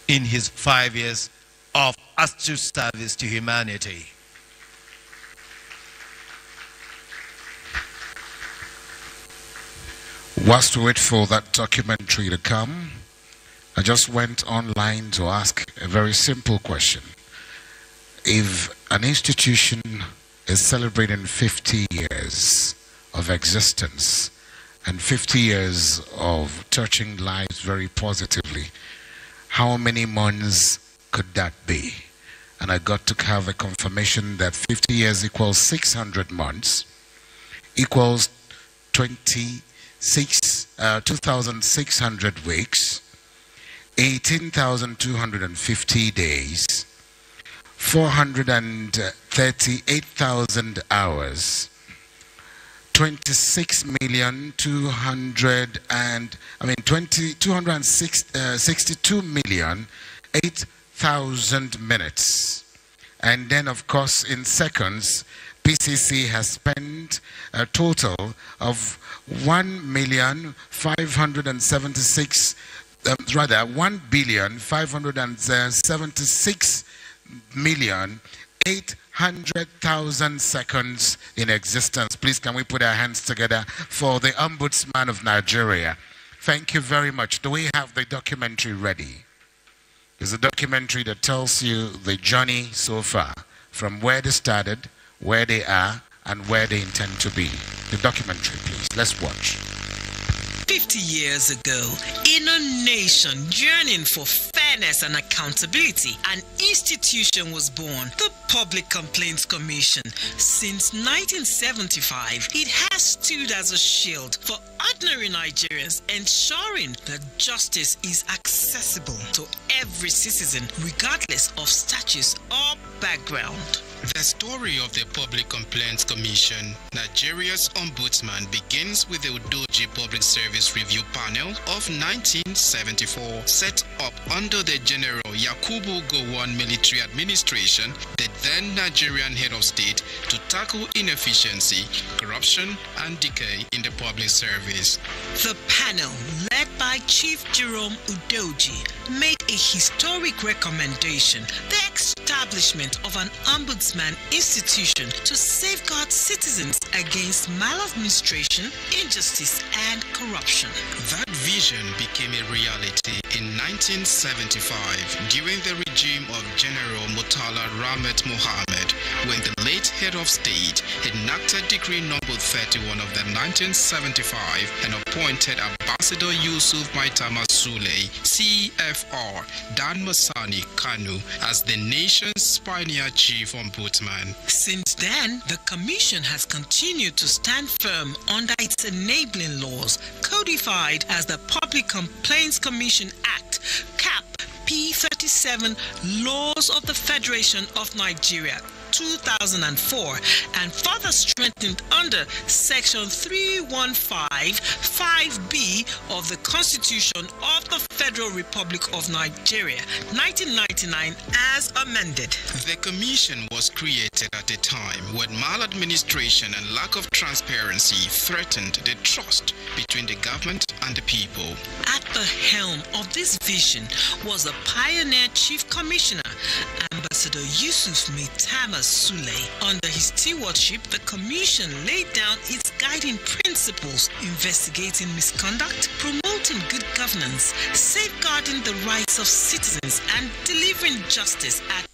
in his 5 years of astute service to humanity. Whilst we wait for that documentary to come, I just went online to ask a very simple question. If an institution is celebrating 50 years of existence and 50 years of touching lives very positively, how many months could that be? And I got to have a confirmation that 50 years equals 600 months, equals 2,600 weeks, 18,250 days, 438,000 hours, 262,008,000 minutes. And then, of course, in seconds, PCC has spent a total of 1,576,800,000 seconds in existence. Please, can we put our hands together for the Ombudsman of Nigeria? Thank you very much. Do we have the documentary ready? It's a documentary that tells you the journey so far, from where they started, where they are, and where they intend to be. The documentary, please. Let's watch. 50 years ago, in a nation yearning for fairness and accountability, an institution was born, the Public Complaints Commission. Since 1975, it has stood as a shield for ordinary Nigerians, ensuring that justice is accessible to every citizen, regardless of status or background. The story of the Public Complaints Commission, Nigeria's Ombudsman, begins with the Udoji Public Service Review Panel of 1974, set up under the General Yakubu Gowon military administration, the then Nigerian head of state, to tackle inefficiency, corruption, and decay in the public service. The panel, led by Chief Jerome Udoji, made a historic recommendation: the establishment of an ombudsman institution to safeguard citizens against maladministration, injustice, and corruption. That vision became a reality in 1975 during the regime of General Murtala Ramat Mohammed, when the late head of state enacted Decree Number 31 of the 1975 and appointed Ambassador Yusuf Maitama Sule, CFR, Dan Masani Kanu, as the nation's pioneer chief ombudsman. Since then, the commission has continued to stand firm under its enabling laws, codified as the Public Complaints Commission Act, CAP P37, Laws of the Federation of Nigeria, 2004, and further strengthened under Section 315(5)(b) of the Constitution of the Federal Republic of Nigeria, 1999, as amended. The commission was created at a time when maladministration and lack of transparency threatened the trust between the government and the people. At the helm of this vision was the pioneer Chief Commissioner, Ambassador Yusuf Maitama Sule. Under his stewardship, the commission laid down its guiding principles: investigating misconduct, promoting good governance, safeguarding the rights of citizens, and delivering justice at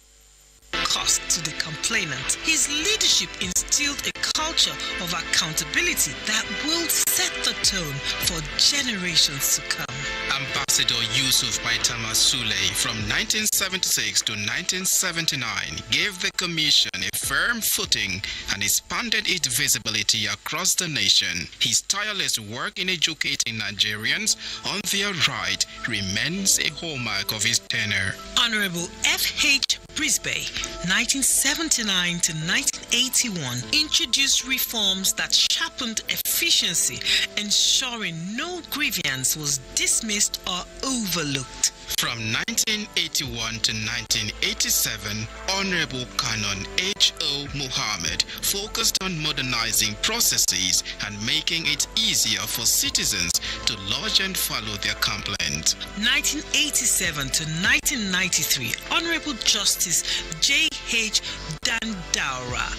cost to the complainant. His leadership instilled a culture of accountability that will set the tone for generations to come. Ambassador Yusuf Maitama Sule, from 1976 to 1979, gave the commission a firm footing and expanded its visibility across the nation. His tireless work in educating Nigerians on their right remains a hallmark of his tenure. Honorable F.H. Brisbane, 1979 to 1981, introduced reforms that sharpened efficiency, ensuring no grievance was dismissed or overlooked. From 1981 to 1987, Honorable Canon H.O. Mohammed focused on modernizing processes and making it easier for citizens to lodge and follow their complaint. 1987 to 1993, Honorable Justice J.H. Dandaura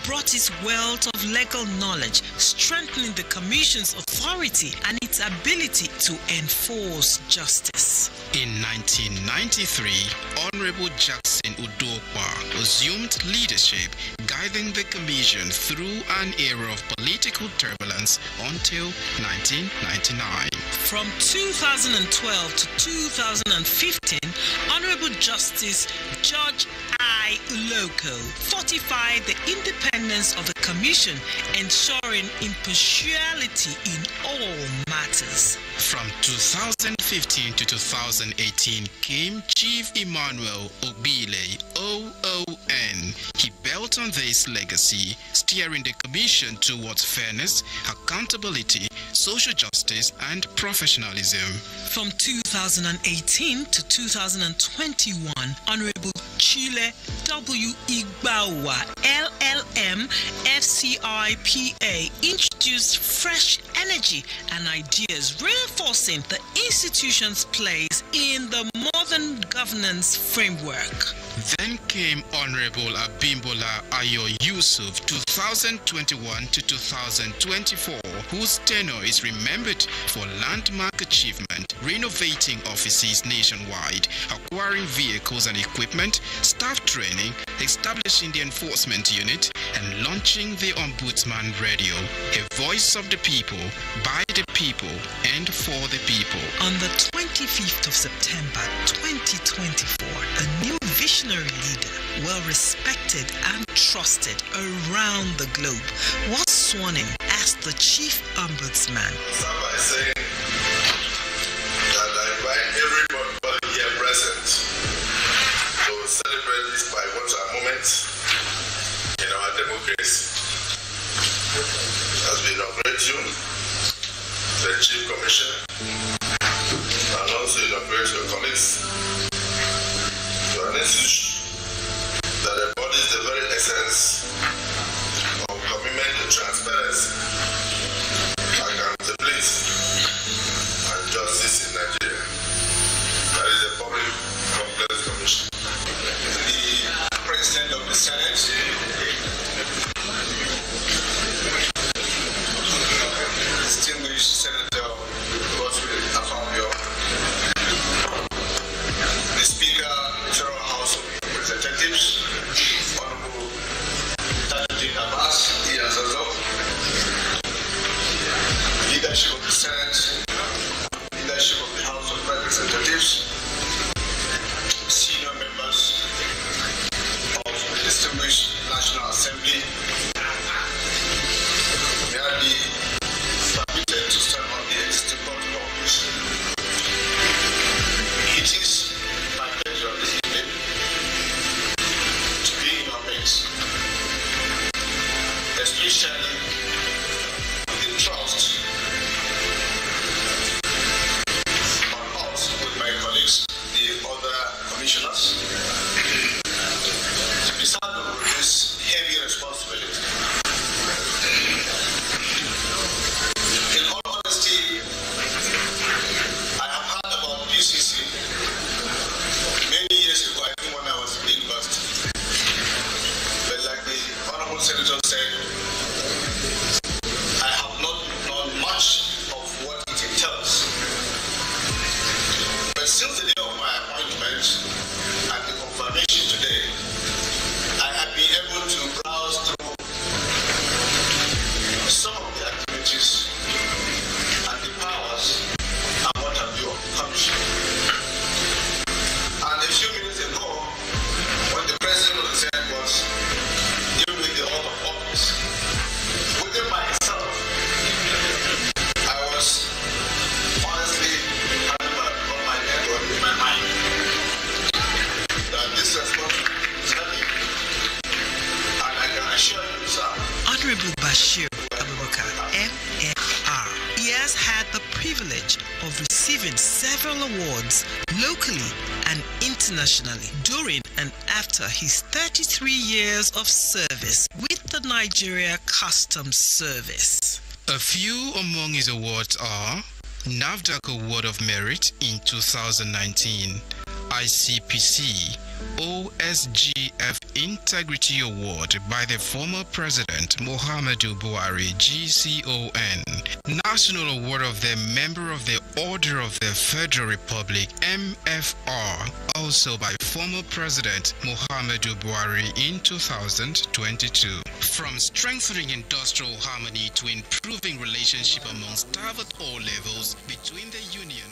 brought his wealth of legal knowledge, strengthening the Commission's authority and its ability to enforce justice. In 1993, Honorable Jackson Udokwa assumed leadership, guiding the Commission through an era of political turbulence until 1999. From 2012 to 2015, Honorable Justice George I. Uloko fortified the independence of the Commission, ensuring impartiality in all matters. From 2015 to 2018 came Chief Emmanuel Obile, OON. He built on this legacy, steering the Commission towards fairness, accountability, social justice, and professionalism. From 2018 to 2021, Honorable Chile W. Igbawa, LLM, FCIPA, introduced fresh energy and ideas, reinforcing the institution's place in the modern governance framework. Then came Honorable Abimbola Ayo Yusuf, 2021 to 2024, whose tenure is remembered for landmark achievement, renovating offices nationwide, acquiring vehicles and equipment, staff training, establishing the enforcement unit, and launching the Ombudsman Radio, a voice of the people, by the people, and for the people. On the 25th of September 2024, a new visionary leader, well respected and trusted around the globe, was sworn in as the Chief Ombudsman. Start by saying that I invite everybody here present to celebrate this pivotal moment grace as we inaugurate you, the Chief Commissioner, and also inaugurate your colleagues. You are an institution that embodies the very essence of commitment to transparency, accountability, and justice in Nigeria. That is the Public Complaints Commission. The President of the Senate, distinguished Senator Godfrey Afambio, the Speaker, Federal House of Representatives, Honorable Tajuddin Abbas, leadership of the Senate, leadership of the House of Representatives, senior members of the distinguished National Assembly, may I be permitted to stand on the existing protocols. It is my pleasure this evening to be in your midst, especially with the trust on us with my colleagues, the other commissioners, to be saddled with this heavy responsibility. In all honesty, I have heard about PCC many years ago, I think when I was in university. But like the Honorable Senator said, I have not known much of what it entails. But since the day of my appointment and the confirmation today, I have been able to browse through some of the activities and the powers and what have you accomplished. And a few minutes ago, when the President of the Senate was dealing with the oath of office, within myself, I was honestly having on my head or in my mind that this responsibility is heavy. And I can assure you, sir, Honorable Bashir Abubakar, MFR. He has had the privilege of receiving several awards locally and internationally during and after his 33 years of service with the Nigeria Customs Service. A few among his awards are NAFDAC Award of Merit in 2019, ICPC OSGF Integrity Award by the former President Muhammadu Buhari GCON, National Award of the Member of the Order of the Federal Republic MFR, also by former President Muhammadu Buhari in 2022. From strengthening industrial harmony to improving relationship among staff at all levels between the Union